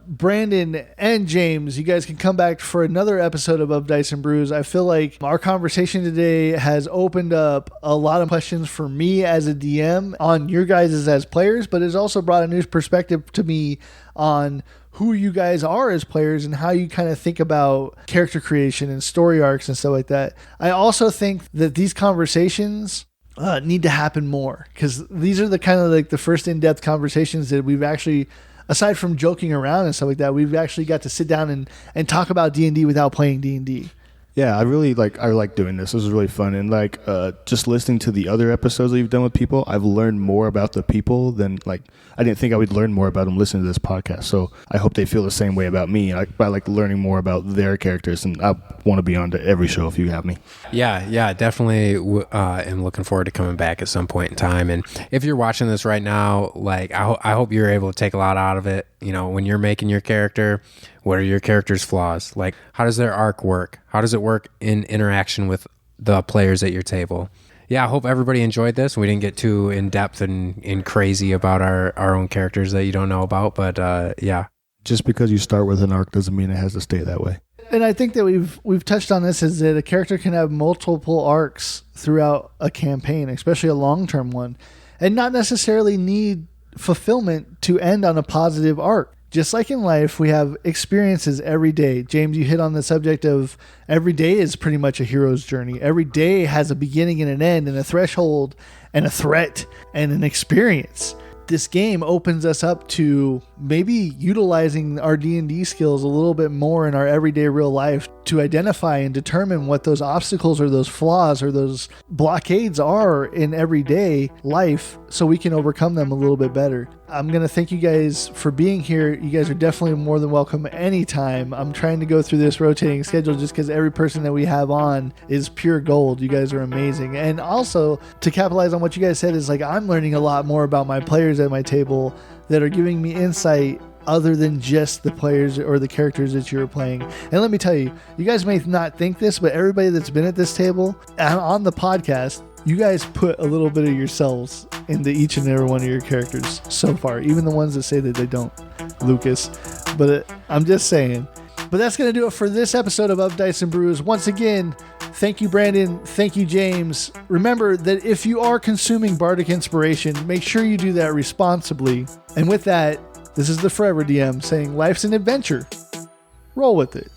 Brandon and James, you guys can come back for another episode of Dice and Brews. I feel like our conversation today has opened up a lot of questions for me as a DM on your guys as players, but it's also brought a new perspective to me on who you guys are as players and how you kind of think about character creation and story arcs and stuff like that. I also think that these conversations need to happen more, because these are the kind of like the first in-depth conversations that we've actually, aside from joking around and stuff like that, we've actually got to sit down and talk about D&D without playing D&D. Yeah, I like doing this. This is really fun. And like just listening to the other episodes that you've done with people, I've learned more about the people than like I didn't think I would learn more about them listening to this podcast. So I hope they feel the same way about me. I like learning more about their characters, and I want to be on to every show if you have me. Yeah, definitely am looking forward to coming back at some point in time. And if you're watching this right now, like I hope you're able to take a lot out of it. You know, when you're making your character, what are your character's flaws? Like, how does their arc work? How does it work in interaction with the players at your table? Yeah, I hope everybody enjoyed this. We didn't get too in-depth and crazy about our own characters that you don't know about, but yeah. Just because you start with an arc doesn't mean it has to stay that way. And I think that we've touched on this, is that a character can have multiple arcs throughout a campaign, especially a long-term one, and not necessarily need fulfillment to end on a positive arc. Just like in life, we have experiences every day. James, you hit on the subject of every day is pretty much a hero's journey. Every day has a beginning and an end, and a threshold and a threat and an experience. This game opens us up to maybe utilizing our D&D skills a little bit more in our everyday real life to identify and determine what those obstacles or those flaws or those blockades are in everyday life, so we can overcome them a little bit better. I'm going to thank you guys for being here. You guys are definitely more than welcome anytime. I'm trying to go through this rotating schedule just because every person that we have on is pure gold. You guys are amazing. And also, to capitalize on what you guys said, is like I'm learning a lot more about my players at my table that are giving me insight other than just the players or the characters that you're playing. And let me tell you, you guys may not think this, but everybody that's been at this table and on the podcast, you guys put a little bit of yourselves into each and every one of your characters so far, even the ones that say that they don't, Lucas. But I'm just saying. But that's going to do it for this episode of Dice and Brews. Once again, thank you, Brandon. Thank you, James. Remember that if you are consuming bardic inspiration, make sure you do that responsibly. And with that, this is the Forever DM saying life's an adventure. Roll with it.